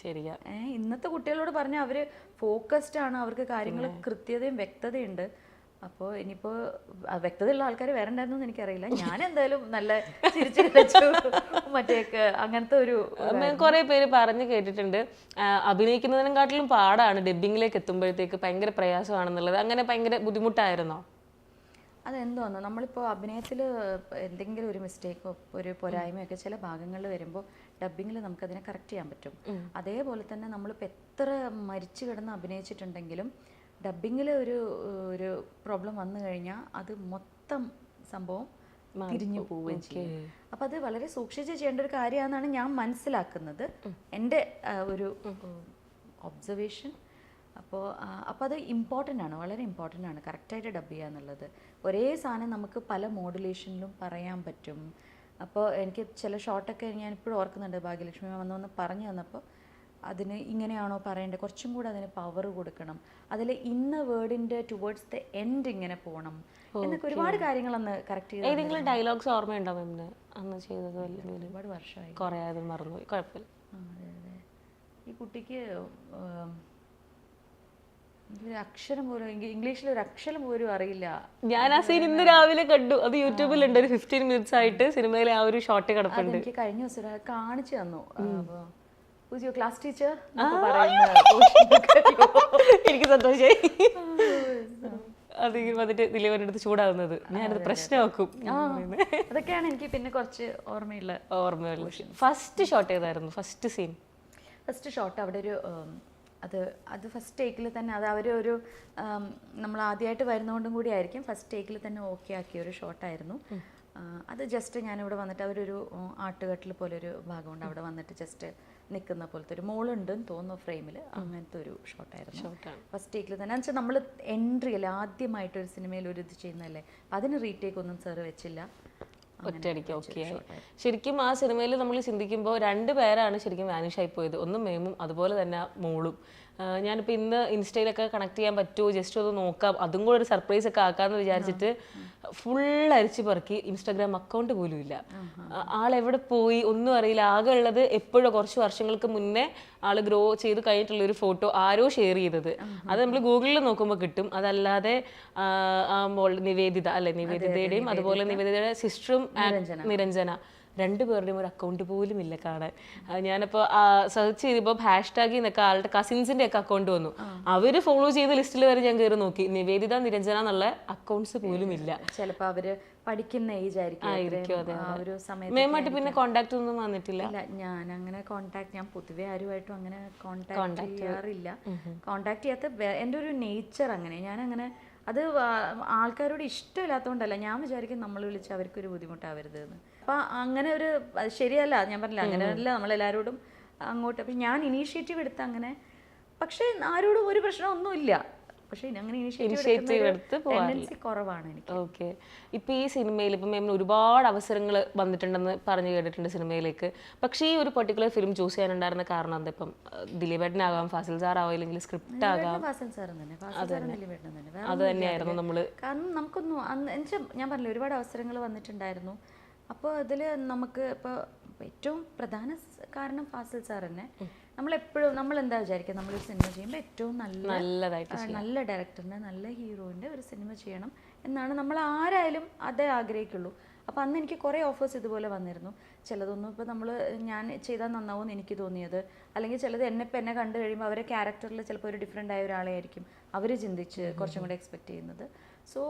ശരിയാ. ഇന്നത്തെ കുട്ടികളോട് പറഞ്ഞാൽ അവര് ഫോക്കസ്ഡ് ആണ്, അവർക്ക് കാര്യങ്ങൾ കൃത്യതയും വ്യക്തതയുണ്ട്. അപ്പോൾ ഇനിയിപ്പോൾ വ്യക്തതയുള്ള ആൾക്കാർ വേറെ ഉണ്ടായിരുന്നു എനിക്കറിയില്ല. ഞാൻ എന്തായാലും നല്ല ചിരിച്ചു കളിച്ചു മറ്റേക്ക് അങ്ങനത്തെ ഒരു കുറെ പേര് പറഞ്ഞു കേട്ടിട്ടുണ്ട് അഭിനയിക്കുന്നതിനെക്കാട്ടിലും പാടാണ് ഡബ്ബിങ്ങിലേക്ക് എത്തുമ്പോഴത്തേക്ക്, ഭയങ്കര പ്രയാസമാണെന്നുള്ളത്. അങ്ങനെ ഭയങ്കര ബുദ്ധിമുട്ടായിരുന്നോ? അതെന്തോന്നോ, നമ്മളിപ്പോൾ അഭിനയത്തിൽ എന്തെങ്കിലും ഒരു മിസ്റ്റേക്കോ ഒരു പോരായ്മയൊക്കെ ചില ഭാഗങ്ങളിൽ വരുമ്പോൾ ഡബ്ബിങ്ങിൽ നമുക്കതിനെ കറക്റ്റ് ചെയ്യാൻ പറ്റും. അതേപോലെ തന്നെ നമ്മളിപ്പോൾ എത്ര മരിച്ചു കിടന്ന് അഭിനയിച്ചിട്ടുണ്ടെങ്കിലും ഡബ്ബിങ്ങിൽ ഒരു പ്രോബ്ലം വന്നു കഴിഞ്ഞാൽ അത് മൊത്തം സംഭവം തിരിഞ്ഞു പോവുകയും ചെയ്യും. അപ്പം അത് വളരെ സൂക്ഷിച്ച് ചെയ്യേണ്ട ഒരു കാര്യമാണെന്നാണ് ഞാൻ മനസ്സിലാക്കുന്നത്, എൻ്റെ ഒരു ഒബ്സർവേഷൻ. അപ്പോൾ അത് ഇമ്പോർട്ടൻ്റ് ആണ്, വളരെ ഇമ്പോർട്ടൻ്റ് ആണ് കറക്റ്റായിട്ട് ഡബ് ചെയ്യുക എന്നുള്ളത്. ഒരേ സാധനം നമുക്ക് പല മോഡുലേഷനിലും പറയാൻ പറ്റും. അപ്പോൾ എനിക്ക് ചില ഷോട്ടൊക്കെ ഞാനിപ്പോഴും ഓർക്കുന്നുണ്ട്, ഭാഗ്യലക്ഷ്മി വന്ന് പറഞ്ഞു തന്നപ്പോൾ അതിന് ഇങ്ങനെയാണോ പറയേണ്ടത്, കുറച്ചും കൂടെ അതിന് പവർ കൊടുക്കണം, അതിൽ ഇന്ന വേർഡിൻ്റെ ടുവേർഡ്സ് ദ എൻഡ് ഇങ്ങനെ പോകണം എന്നൊക്കെ ഒരുപാട് കാര്യങ്ങൾ അന്ന് കറക്റ്റ് ചെയ്ത്. ഏതെങ്കിലും ഡയലോഗ്സ് ഓർമ്മയുണ്ടോ മാമിന് അന്ന് ചെയ്തത്? ഒരുപാട് വർഷമായി, കുറേ ആയത് മറന്നുപോയി, കുഴപ്പമില്ല. അതെ അതെ. ഈ കുട്ടിക്ക് ഒരു അക്ഷരം പോലും, ഇംഗ്ലീഷിൽ ഒരു അക്ഷരം പോലും അറിയില്ല. ഞാൻ ആ സീൻ ഇന്ന് രാവിലെ കണ്ടു, അത് യൂട്യൂബിലുണ്ട്. ഒരു 15 minutes ആയിട്ട് സിനിമയിലെ ആ ഒരു ഷോട്ട് കിടപ്പുണ്ട്. എനിക്ക് കഴിഞ്ഞ ദിവസം കാണിച്ചു തന്നു. അപ്പോൾ ക്ലാസ് ടീച്ചർ എനിക്ക് സന്തോഷമായി. അത് വന്നിട്ട് ദിലീപൻ്റെ അടുത്ത് ചൂടാവുന്നത് ഞാനത് പ്രശ്നമാക്കും. അതൊക്കെയാണ് എനിക്ക് പിന്നെ കുറച്ച് ഓർമ്മയുള്ള. ഫസ്റ്റ് ഷോട്ട് ഏതായിരുന്നു? ഫസ്റ്റ് സീൻ, ഫസ്റ്റ് ഷോട്ട് അവിടെ ഒരു അത് ഫസ്റ്റ് ടേക്കിൽ തന്നെ, അത് അവരൊരു നമ്മൾ ആദ്യമായിട്ട് വരുന്നതുകൊണ്ടും കൂടി ആയിരിക്കും ഫസ്റ്റ് ടേക്കിൽ തന്നെ ഓക്കെ ആക്കിയ ഒരു ഷോട്ടായിരുന്നു. അത് ജസ്റ്റ് ഞാനിവിടെ വന്നിട്ട് അവരൊരു ആട്ടുകട്ടിൽ പോലെ ഒരു ഭാഗമുണ്ട്, അവിടെ വന്നിട്ട് ജസ്റ്റ് നിൽക്കുന്ന പോലത്തെ ഒരു മോളുണ്ടെന്ന് തോന്നുന്നു ഫ്രെയിമിൽ, അങ്ങനത്തെ ഒരു ഷോട്ടായിരുന്നു ഫസ്റ്റ് ടേക്കിൽ തന്നെ. എന്ന് വെച്ചാൽ നമ്മൾ എൻട്രി അല്ലേ, ആദ്യമായിട്ടൊരു സിനിമയിൽ ഒരു ഇത് ചെയ്യുന്നതല്ലേ, അതിന് റീടേക്ക് ഒന്നും സാറ് വെച്ചില്ല, ഒറ്റയടിക്ക് ഓക്കെ ആയി. ശരിക്കും ആ സിനിമയിൽ നമ്മൾ ചിന്തിക്കുമ്പോൾ 2 പേരാണ് ശരിക്കും വാനിഷ് ആയി പോയത്, ഒന്ന് മേമും അതുപോലെ തന്നെ മോളും. ഞാനിപ്പോൾ ഇന്ന് ഇൻസ്റ്റയിലൊക്കെ കണക്ട് ചെയ്യാൻ പറ്റുമോ ജസ്റ്റ് ഒന്ന് നോക്കാം, അതും കൂടെ ഒരു സർപ്രൈസ് ഒക്കെ ആക്കാമെന്ന് വിചാരിച്ചിട്ട് ഫുൾ അരിച്ചു പറക്കി. ഇൻസ്റ്റാഗ്രാം അക്കൗണ്ട് പോലും ഇല്ല, ആളെവിടെ പോയി ഒന്നും അറിയില്ല. ആകെ ഉള്ളത് എപ്പോഴോ കുറച്ച് വർഷങ്ങൾക്ക് മുന്നേ ആള് ഗ്രോ ചെയ്ത് കഴിഞ്ഞിട്ടുള്ള ഒരു ഫോട്ടോ ആരോ ഷെയർ ചെയ്തത്, അത് നമ്മൾ ഗൂഗിളിൽ നോക്കുമ്പോൾ കിട്ടും. അതല്ലാതെ നിവേദിത അല്ലെ, നിവേദിതയുടെയും അതുപോലെ നിവേദിതയുടെ സിസ്റ്ററും നിരഞ്ജന, 2 പേരുടെയും ഒരു അക്കൗണ്ട് പോലും ഇല്ല കാണാൻ. ഞാനിപ്പോൾ സെർച്ച് ചെയ്തപ്പോൾ #ൽ നിന്നൊക്കെ ആളുടെ കസിൻസിന്റെ ഒക്കെ അക്കൗണ്ട് വന്നു, അവര് ഫോളോ ചെയ്ത ലിസ്റ്റിൽ വരെ ഞാൻ കയറി നോക്കി, നിവേദിത നിരഞ്ജന എന്നുള്ള അക്കൗണ്ട്സ് പോലും ഇല്ല. ചിലപ്പോൾ അവര് പഠിക്കുന്ന ഏജ് ആയിരിക്കും. മേമായിട്ട് പിന്നെ കോണ്ടാക്ട് ഒന്നും വന്നിട്ടില്ല. ഞാൻ അങ്ങനെ കോണ്ടാക്ട്, ഞാൻ പൊതുവെ ആരുമായിട്ടും അങ്ങനെ കോണ്ടാക്ട് ചെയ്യാറില്ല. കോണ്ടാക്ട് ചെയ്യാത്ത എൻ്റെ ഒരു നേച്ചർ അങ്ങനെ, ഞാൻ അങ്ങനെ അത് ആൾക്കാരോട് ഇഷ്ടമില്ലാത്തതുകൊണ്ടല്ല, ഞാൻ വിചാരിക്കും നമ്മൾ വിളിച്ച് അവർക്കൊരു ബുദ്ധിമുട്ടാവരുത് എന്ന്. അപ്പം അങ്ങനെ ഒരു ശരിയല്ല, ഞാൻ പറഞ്ഞില്ല അങ്ങനെയല്ല നമ്മളെല്ലാവരോടും അങ്ങോട്ട്. അപ്പം ഞാൻ ഇനീഷ്യേറ്റീവ് എടുത്ത് അങ്ങനെ, പക്ഷേ ആരോടും ഒരു പ്രശ്നമൊന്നുമില്ല, പക്ഷേ അങ്ങനെ ഇനീഷ്യേറ്റീവ് എടുത്ത് ടെൻഡൻസി കുറവാണ് എനിക്ക്. ഓക്കെ. ഇപ്പം ഈ സിനിമയിൽ ഇപ്പം മേമിന് ഒരുപാട് അവസരങ്ങൾ വന്നിട്ടുണ്ടെന്ന് പറഞ്ഞു കേട്ടിട്ടുണ്ട് സിനിമയിലേക്ക്, പക്ഷേ ഈ ഒരു പെർട്ടിക്കുലർ ഫിലിം ചൂസ് ചെയ്യാനുണ്ടായിരുന്ന കാരണം എന്താ? ഇപ്പം ദിലീപേട്ടനാകാം, ഫാസിൽ സാർ ആവാം, അല്ലെങ്കിൽ സ്ക്രിപ്റ്റ് ആകാം. അത് തന്നെയായിരുന്നു നമ്മള്. കാരണം നമുക്കൊന്നും ഞാൻ പറഞ്ഞില്ല, ഒരുപാട് അവസരങ്ങൾ വന്നിട്ടുണ്ടായിരുന്നു. അപ്പോൾ അതിൽ നമുക്ക് ഇപ്പോൾ ഏറ്റവും പ്രധാന കാരണം ഫാസിൽ സാർ തന്നെ. നമ്മളെപ്പോഴും നമ്മൾ എന്താ വിചാരിക്കുക, നമ്മളൊരു സിനിമ ചെയ്യുമ്പോൾ ഏറ്റവും നല്ല ഡയറക്ടറിൻ്റെ നല്ല ഹീറോയിൻ്റെ ഒരു സിനിമ ചെയ്യണം എന്നാണ് നമ്മൾ ആരായാലും അതേ ആഗ്രഹിക്കുള്ളൂ. അപ്പോൾ അന്ന് എനിക്ക് കുറേ ഓഫേഴ്സ് ഇതുപോലെ വന്നിരുന്നു. ചിലതൊന്നും ഇപ്പോൾ ഞാൻ ചെയ്താൽ നന്നാവുമെന്ന് എനിക്ക് തോന്നിയത്, അല്ലെങ്കിൽ ചിലത് എന്നെ കണ്ടു കഴിയുമ്പോൾ അവരെ ക്യാരക്ടറിൽ ചിലപ്പോൾ ഒരു ഡിഫറെൻ്റ് ആയ ഒരാളെ ആയിരിക്കും അവർ ചിന്തിച്ച് കുറച്ചും കൂടെ എക്സ്പെക്റ്റ് ചെയ്യുന്നത്. സോ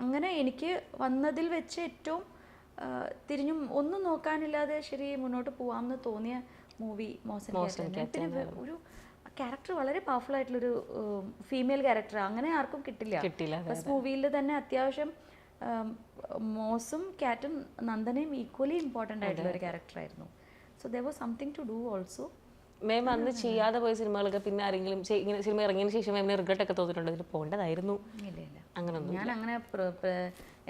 അങ്ങനെ എനിക്ക് വന്നതിൽ വെച്ച് ഏറ്റവും തിരിഞ്ഞും ഒന്നും നോക്കാനില്ലാതെ ശരി മുന്നോട്ട് പോവാമെന്ന് തോന്നിയ മൂവി മോഹൻ. പിന്നെ ഒരു ക്യാരക്ടർ വളരെ പവർഫുൾ ആയിട്ടുള്ളൊരു ഫീമെയിൽ ക്യാരക്ടർ അങ്ങനെ ആർക്കും കിട്ടില്ല. ഫസ്റ്റ് മൂവിയിൽ തന്നെ അത്യാവശ്യം മോസും കാറ്റും നന്ദനയും ഈക്വലി ഇമ്പോർട്ടൻ്റ് ആയിട്ടുള്ള ഒരു ക്യാരക്ടറായിരുന്നു. So there was something to do also. Ma'am അന്ന് ചെയ്യാതെ പോയ സിനിമകളൊക്കെ പിന്നെ ആരെങ്കിലും ഇങ്ങനെ സിനിമ ഇറങ്ങിയതിന് ശേഷം മേമിന് റിഗ്രറ്റ് ഒക്കെ തോന്നിയിട്ടുണ്ടോ, ഇതിൽ പോകേണ്ടതായിരുന്നു? ഇല്ല അങ്ങനൊന്നും. ഞാൻ അങ്ങനെ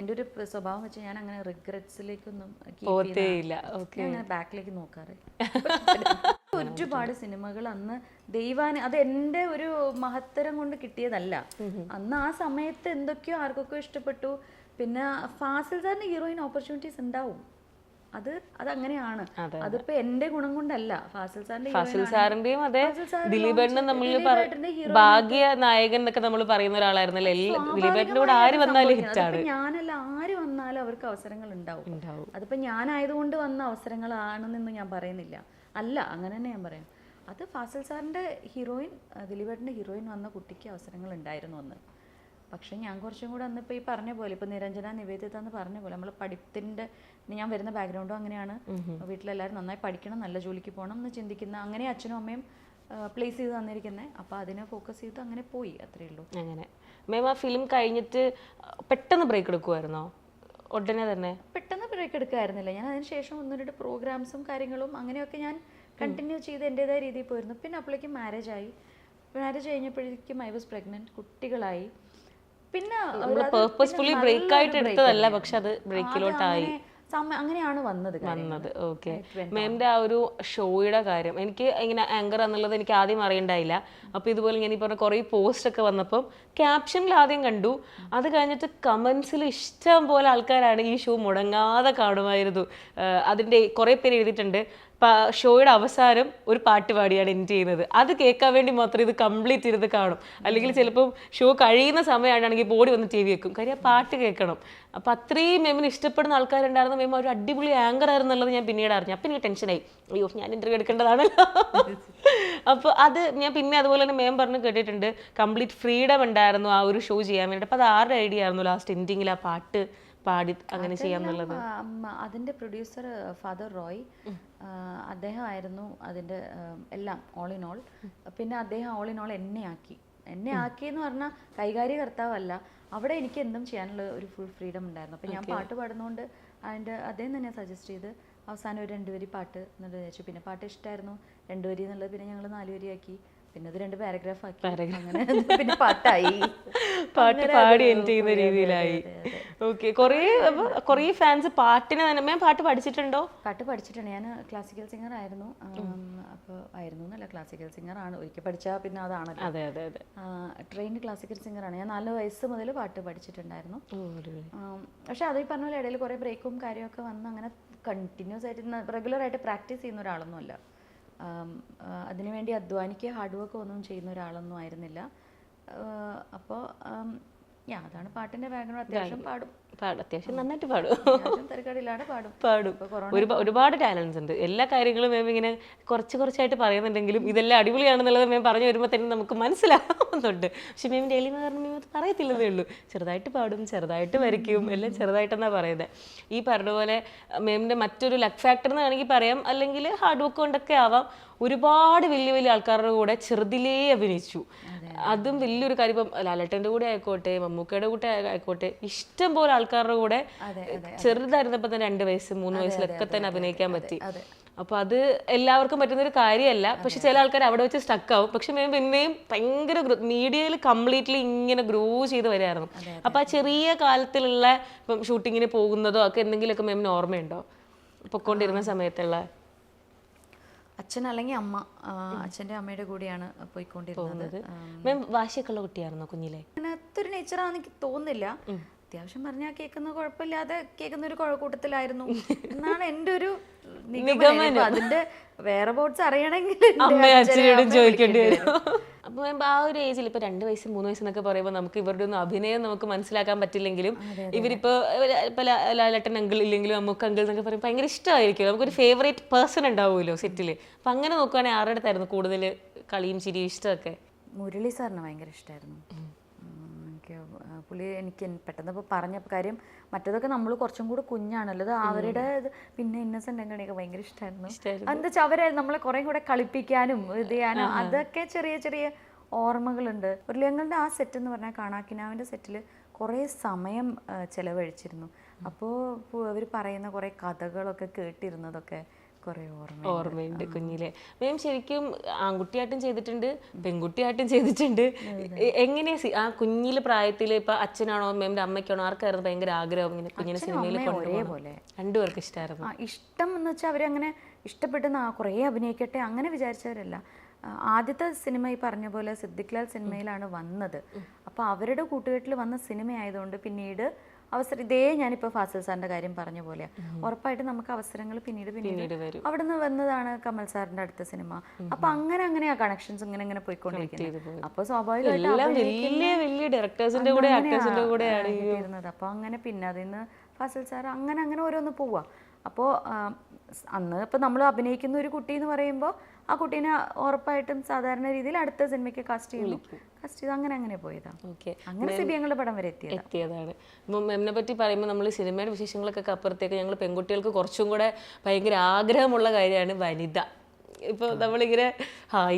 എൻ്റെ ഒരു സ്വഭാവം വെച്ച് ഞാൻ അങ്ങനെ റിഗ്രറ്റ്സിലേക്കൊന്നും പോകത്തേയില്ല. അങ്ങനെ ബാക്കിലേക്ക് നോക്കാറ്. ഒരുപാട് സിനിമകൾ അന്ന് അത് എൻ്റെ ഒരു മഹത്തരം കൊണ്ട് കിട്ടിയതല്ല. അന്ന് ആ സമയത്ത് എന്തൊക്കെയോ ആർക്കൊക്കെ ഇഷ്ടപ്പെട്ടു. പിന്നെ ഫാസിൽ സാറിന് ഹീറോയിൻ ഓപ്പർച്യൂണിറ്റീസ് ഉണ്ടാവും, അതങ്ങനെയാണ്. അതിപ്പോ എന്റെ ഗുണം കൊണ്ടല്ല, ഫാസിൽ ഫാസിൽ സാറിന്റെയും അതെ ദിലീപേട്ടനും നമ്മൾ ഭാഗ്യ നായകൻ എന്നൊക്കെ നമ്മൾ പറയുന്ന ഒരാളായിരുന്നല്ലേ. ദിലീപേട്ടന്റെ കൂടെ ആര് വന്നാലും ഹിറ്റാണ്. ഞാനല്ല, ആര് വന്നാലും അവർക്ക് അവസരങ്ങൾ ഉണ്ടാവും. അതിപ്പോ ഞാനായതുകൊണ്ട് വന്ന അവസരങ്ങളാണെന്ന് ഞാൻ പറയുന്നില്ല, അല്ല, അങ്ങനെ തന്നെ ഞാൻ പറയാം. അത് ഫാസിൽ സാറിന്റെ ഹീറോയിൻ, ദിലീപേട്ടന്റെ ഹീറോയിൻ വന്ന കുട്ടിക്ക് അവസരങ്ങൾ ഉണ്ടായിരുന്നു അന്ന്. പക്ഷെ ഞാൻ കുറച്ചും കൂടെ അന്നിപ്പോൾ ഈ പറഞ്ഞ പോലെ, ഇപ്പോൾ നിരഞ്ജന നിവേദിത എന്ന് പറഞ്ഞ പോലെ, നമ്മൾ പഠിത്തത്തിൻ്റെ, ഞാൻ വരുന്ന ബാക്ക്ഗ്രൗണ്ടും അങ്ങനെയാണ്. വീട്ടിലെല്ലാവരും നന്നായി പഠിക്കണം, നല്ല ജോലിക്ക് പോകണം എന്ന് ചിന്തിക്കുന്ന, അങ്ങനെ അച്ഛനും അമ്മയും പ്ലേസ് ചെയ്ത് തന്നിരിക്കുന്നത്. അപ്പോൾ അതിനെ ഫോക്കസ് ചെയ്ത് അങ്ങനെ പോയി, അത്രയേ ഉള്ളൂ. അങ്ങനെ മാം ആ ഫിലിം കഴിഞ്ഞിട്ട് പെട്ടെന്ന് ബ്രേക്ക് എടുക്കുമായിരുന്നോ? ഉടനെ തന്നെ പെട്ടെന്ന് ബ്രേക്ക് എടുക്കായിരുന്നില്ല. ഞാൻ അതിന് ശേഷം 1-2 പ്രോഗ്രാംസും കാര്യങ്ങളും അങ്ങനെയൊക്കെ ഞാൻ കണ്ടിന്യൂ ചെയ്ത് എൻ്റെതായ രീതിയിൽ പോയിരുന്നു. പിന്നെ അപ്പോഴേക്കും മാരേജ് ആയി. മാരേജ് കഴിഞ്ഞപ്പോഴേക്കും ഐ വാസ് പ്രഗ്നൻറ്റ്, കുട്ടികളായി. പിന്നെ പേർപ്പസ്ഫുള്ളി ബ്രേക്ക് ആയിട്ട് എടുത്തതല്ല, പക്ഷെ അത് ബ്രേക്കിലോട്ടായി അങ്ങനെയാണ് വന്നത്. ഓക്കെ. മാമിന്റെ ആ ഒരു ഷോയുടെ കാര്യം, എനിക്ക് ഇങ്ങനെ ആങ്കർ എന്നുള്ളത് എനിക്ക് ആദ്യം അറിയണ്ടായില്ല. അപ്പോൾ ഇതുപോലെ ഞാൻ ഈ പറഞ്ഞ കുറേ പോസ്റ്റ് ഒക്കെ വന്നപ്പം ക്യാപ്ഷനിൽ ആദ്യം കണ്ടു, അത് കഴിഞ്ഞിട്ട് കമന്റ്സിൽ ഇഷ്ടം പോലെ ആൾക്കാരാണ് ഈ ഷോ മുടങ്ങാതെ കാണുമായിരുന്നു. അതിൻ്റെ കുറേ പേര് എഴുതിയിട്ടുണ്ട്, ഷോയുടെ അവസാനം ഒരു പാട്ട് പാടിയാണ് എൻഡ് ചെയ്യുന്നത്, അത് കേൾക്കാൻ വേണ്ടി മാത്രം ഇത് കംപ്ലീറ്റ് ചെയ്ത് കാണും. അല്ലെങ്കിൽ ചിലപ്പം ഷോ കഴിയുന്ന സമയമാണെങ്കിൽ ബോഡി വന്ന് TV വെക്കും, കാര്യം ആ പാട്ട് കേൾക്കണം. അപ്പം അത്രയും മെമ്മിന് ഇഷ്ടപ്പെടുന്ന ആൾക്കാരുണ്ടായിരുന്ന മെമ്മ ഒരു അടിപൊളി ആങ്കർ ആയിരുന്നുള്ളത് ഞാൻ പിന്നീട് അറിഞ്ഞു. അപ്പം എനിക്ക് ടെൻഷനായി, അയ്യോ ഞാൻ ഇന്റർവ്യൂ എടുക്കേണ്ടതാണല്ലോ. അപ്പോൾ അത് ഞാൻ പിന്നെ അതുപോലെ തന്നെ മേം പറഞ്ഞ് കേട്ടിട്ടുണ്ട്, കംപ്ലീറ്റ് ഫ്രീഡം ഉണ്ടായിരുന്നു ആ ഒരു ഷോ ചെയ്യാൻ വേണ്ടിയിട്ട്. അപ്പോൾ അത് ആരുടെ ഐഡിയ ആയിരുന്നു ലാസ്റ്റ് എൻഡിങ്ങിൽ ആ പാട്ട് പാടി അങ്ങനെ ചെയ്യാന്നുള്ളത്? അതിൻ്റെ പ്രൊഡ്യൂസർ ഫാദർ റോയ്, അദ്ദേഹമായിരുന്നു അതിൻ്റെ എല്ലാം, ഓൾ ഇൻ ഓൾ. പിന്നെ അദ്ദേഹം ഓൾ ഇൻ ഓൾ എന്നെ ആക്കി എന്ന് പറഞ്ഞാൽ കൈകാര്യകർത്താവല്ല, അവിടെ എനിക്ക് എന്തും ചെയ്യാനുള്ള ഒരു ഫുൾ ഫ്രീഡം ഉണ്ടായിരുന്നു. അപ്പം ഞാൻ പാട്ട് പാടുന്നതുകൊണ്ട് അദ്ദേഹം തന്നെ സജസ്റ്റ് ചെയ്ത് അവസാനം ഒരു 2 വരി പാട്ട് എന്നുള്ളത് വെച്ചു. പിന്നെ പാട്ട് ഇഷ്ടമായിരുന്നു, 2 വരി എന്നുള്ളത് പിന്നെ ഞങ്ങൾ 4 വരിയാക്കി, പിന്നെ അത് 2 പാരഗ്രാഫ് ആക്കി, അങ്ങനെ പിന്നെ പാട്ടായി, പാട്ട് പാടി എൻഡ് ചെയ്യുന്ന രീതിയിലായി. ഓക്കെ. കുറേ ഫാൻസ് പാട്ടിനെ തന്നെ. ഞാൻ പാട്ട് പഠിച്ചിട്ടുണ്ടോ? പാട്ട് പഠിച്ചിട്ടുണ്ട്. ഞാൻ ക്ലാസിക്കൽ സിംഗർ ആയിരുന്നു. അപ്പോൾ ആയിരുന്നു എന്നല്ല, ക്ലാസിക്കൽ സിംഗർ ആണ്. ഒരിക്കൽ പഠിച്ചാൽ പിന്നെ അതാണല്ലോ. അതെ അതെ അതെ. ട്രെയിൻഡ് ക്ലാസിക്കൽ സിംഗറാണ്. ഞാൻ 4 വയസ്സ് മുതൽ പാട്ട് പഠിച്ചിട്ടുണ്ടായിരുന്നു. പക്ഷെ അത് ഈ പറഞ്ഞ പോലെ ഇടയിൽ കുറേ ബ്രേക്കും കാര്യമൊക്കെ വന്ന് അങ്ങനെ കണ്ടിന്യൂസ് ആയിട്ട് റെഗുലറായിട്ട് പ്രാക്ടീസ് ചെയ്യുന്ന ഒരാളൊന്നുമല്ല. അതിനുവേണ്ടി അധ്വാനിക്കുക, ഹാർഡ് വർക്ക് ഒന്നും ചെയ്യുന്ന ഒരാളൊന്നും ആയിരുന്നില്ല. അപ്പോൾ അതാണ് പാട്ടിന്റെ ബാക്ക്ഗ്രൗണ്ട്. അത്യാവശ്യം പാടും, അത്യാവശ്യം നന്നായിട്ട് പാടും, തിരക്കടില്ലാതെ പാടും. ഒരുപാട് ടാലൻസ് ഉണ്ട്. എല്ലാ കാര്യങ്ങളും മാം ഇങ്ങനെ കുറച്ചായിട്ട് പറയുന്നുണ്ടെങ്കിലും ഇതെല്ലാം അടിപൊളിയാണെന്നുള്ളത് മാം പറഞ്ഞു വരുമ്പോൾ തന്നെ നമുക്ക് മനസ്സിലാവുന്നുണ്ട്. പക്ഷെ മാം ഡെയിലി കാരണം മാം അത് പറയത്തില്ലെന്നേ ഉള്ളൂ. ചെറുതായിട്ട് പാടും, ചെറുതായിട്ട് വരയ്ക്കും, എല്ലാം ചെറുതായിട്ടെന്നാണ് പറയുന്നത്. ഈ പറഞ്ഞ പോലെ മാമിൻ്റെ മറ്റൊരു ലക്ക് ഫാക്ടർ എന്ന് വേണമെങ്കിൽ പറയാം, അല്ലെങ്കിൽ ഹാർഡ് വർക്ക് കൊണ്ടൊക്കെ ആവാം. ഒരുപാട് വലിയ വലിയ ആൾക്കാരുടെ കൂടെ ചെറുതിലേ അഭിനയിച്ചു. അതും വലിയൊരു കാര്യം. ഇപ്പം ലാലേട്ടൻ്റെ കൂടെ ആയിക്കോട്ടെ, മമ്മൂക്കയുടെ കൂടെ ആയിക്കോട്ടെ, ഇഷ്ടം പോലെ ആൾക്കാരുടെ കൂടെ ചെറുതായിരുന്നപ്പോൾ തന്നെ 2 വയസ്സ് 3 വയസ്സിലൊക്കെ തന്നെ അഭിനയിക്കാൻ പറ്റി. അപ്പൊ അത് എല്ലാവർക്കും പറ്റുന്നൊരു കാര്യമല്ല. പക്ഷെ ചില ആൾക്കാർ അവിടെ വെച്ച് സ്റ്റക്ക് ആവും. പക്ഷെ മേം പിന്നെയും ഭയങ്കര മീഡിയയിൽ കംപ്ലീറ്റ്ലി ഇങ്ങനെ ഗ്രോ ചെയ്ത് വരികയായിരുന്നു. അപ്പൊ ആ ചെറിയ കാലത്തിലുള്ള ഇപ്പം ഷൂട്ടിങ്ങിന് പോകുന്നതോ ഒക്കെ എന്തെങ്കിലുമൊക്കെ മേമിന് ഓർമ്മയുണ്ടോ പൊക്കോണ്ടിരുന്ന സമയത്തുള്ള? അച്ഛൻ അല്ലെങ്കിൽ അമ്മ, അച്ഛൻ്റെ അമ്മയുടെ കൂടെയാണ് പോയിക്കൊണ്ടിരുന്നത്. മാം വാശിയൊക്കെയുള്ള കുട്ടിയായിരുന്നോ കുഞ്ഞിലെ? അങ്ങനത്തൊരു നേച്ചറാണെന്ന് എനിക്ക് തോന്നുന്നില്ല. അത്യാവശ്യം പറഞ്ഞാൽ കേൾക്കുന്ന കുഴപ്പമില്ലാതെ കേൾക്കുന്ന ഒരു കൂട്ടത്തിലായിരുന്നു എന്നാണ് എൻ്റെ ഒരു നിഗമനം. അതിന്റെ വേറെ ബോട്ട്സ് അറിയണമെങ്കിൽ ചോദിക്കേണ്ടി വരും. അപ്പൊ ആ ഒരു ഏജിൽ ഇപ്പൊ 2 വയസ്സ് 3 വയസ്സ് എന്നൊക്കെ പറയുമ്പോൾ നമുക്ക് ഇവരുടെ ഒന്നും അഭിനയം നമുക്ക് മനസ്സിലാക്കാൻ പറ്റില്ലെങ്കിലും ഇവരിപ്പോ ലാലേട്ടൻ അങ്കിൾ ഇല്ലെങ്കിലും അമ്മൂക്ക് അങ്കിൾ എന്നൊക്കെ പറയുമ്പോൾ ഭയങ്കര ഇഷ്ടമായിരിക്കും. നമുക്കൊരു ഫേവറേറ്റ് പേഴ്സൺ ഉണ്ടാവുമല്ലോ സെറ്റില്. അപ്പൊ അങ്ങനെ നോക്കുകയാണെങ്കിൽ ആരുടെ അടുത്തായിരുന്നു കൂടുതൽ കളിയും ചിരിയും ഇഷ്ടമൊക്കെ? മുരളി സാറിന് ഭയങ്കര ഇഷ്ടമായിരുന്നു. പുള്ളി എനിക്ക് പെട്ടെന്ന് ഇപ്പോൾ പറഞ്ഞപ്പോൾ കാര്യം മറ്റേതൊക്കെ നമ്മൾ കുറച്ചും കൂടെ കുഞ്ഞാണല്ലോ, അത് അവരുടെ പിന്നെ ഇന്നസെന്റ് അങ്ങനെയൊക്കെ ഭയങ്കര ഇഷ്ടമായിരുന്നു. എന്താ വെച്ചാൽ അവരെ നമ്മളെ കുറേ കൂടെ കളിപ്പിക്കാനും ഇത് ചെയ്യാനും അതൊക്കെ ചെറിയ ചെറിയ ഓർമ്മകളുണ്ട്. മുരളിയങ്ങളുടെ ആ സെറ്റ് എന്ന് പറഞ്ഞാൽ കാണാക്കിനാവിൻ്റെ സെറ്റിൽ കുറേ സമയം ചിലവഴിച്ചിരുന്നു. അപ്പോൾ അവർ പറയുന്ന കുറേ കഥകളൊക്കെ കേട്ടിരുന്നതൊക്കെ കുറേ ഓർമ്മയുണ്ട് കുഞ്ഞിലെ. മേം ശരിക്കും ആൺകുട്ടിയായിട്ടും ചെയ്തിട്ടുണ്ട്, പെൺകുട്ടിയായിട്ടും ചെയ്തിട്ടുണ്ട്. എങ്ങനെയാ ആ കുഞ്ഞിലെ പ്രായത്തിൽ ഇപ്പൊ അച്ഛനാണോ മേമിന്റെ അമ്മയ്ക്കാണോ ആർക്കായിരുന്നു ഭയങ്കര ആഗ്രഹം ഇങ്ങനെ കുഞ്ഞിനെ സിനിമയിൽ കൊണ്ടുപോകുന്നത്? 2 പേർക്ക് ഇഷ്ടമായിരുന്നു. ഇഷ്ടം എന്ന് വെച്ചാൽ അവരങ്ങനെ ഇഷ്ടപ്പെടുന്ന കുറേ അഭിനയിക്കട്ടെ അങ്ങനെ വിചാരിച്ചവരല്ല. ആദ്യത്തെ സിനിമ ഈ പറഞ്ഞ പോലെ സിദ്ദിഖ് ലാൽ സിനിമയിലാണ് വന്നത്. അപ്പോൾ അവരുടെ കൂട്ടുകെട്ടിൽ വന്ന സിനിമ ആയതുകൊണ്ട് പിന്നീട് അവസരം ഇതേ ഞാനിപ്പോൾ ഫാസിൽ സാറിൻ്റെ കാര്യം പറഞ്ഞ പോലെ ഉറപ്പായിട്ടും നമുക്ക് അവസരങ്ങൾ പിന്നീട് വരും. അവിടെ നിന്ന് വന്നതാണ് കമൽ സാറിൻ്റെ അടുത്ത സിനിമ. അപ്പോൾ അങ്ങനെ ആ കണക്ഷൻസ് ഇങ്ങനെ പോയിക്കൊണ്ടിരിക്കുന്നത്. അപ്പോൾ സ്വാഭാവികമായിട്ടും വലിയ ഡയറക്ടേഴ്സിന്റെ കൂടെ ആക്ടേഴ്സിന്റെ കൂടെയാണ് ഇരുന്നത്. അപ്പോൾ അങ്ങനെ പിന്നെ അതിൽ നിന്ന് ഫാസിൽ സാർ അങ്ങനെ ഓരോന്ന് പോവാ. അപ്പോൾ അന്ന് ഇപ്പം നമ്മൾ അഭിനയിക്കുന്ന ഒരു കുട്ടി എന്ന് പറയുമ്പോൾ ആ കുട്ടീനെ ഉറപ്പായിട്ടും സാധാരണ രീതിയിൽ അടുത്ത സിനിമയ്ക്ക് കാസ്റ്റ് ചെയ്ത് അങ്ങനെ പോയതാണ്. അങ്ങനെ സിബിയങ്ങളുടെ പടം വരെ എത്തിയതാണ്. ഇപ്പം മെമ്മിനെ പറ്റി പറയുമ്പോൾ നമ്മൾ സിനിമയുടെ വിശേഷങ്ങളൊക്കെ അപ്പുറത്തേക്ക് ഞങ്ങൾ പെൺകുട്ടികൾക്ക് കുറച്ചും കൂടെ ഭയങ്കര ആഗ്രഹമുള്ള കാര്യമാണ് വനിത. ഇപ്പോൾ നമ്മളിങ്ങനെ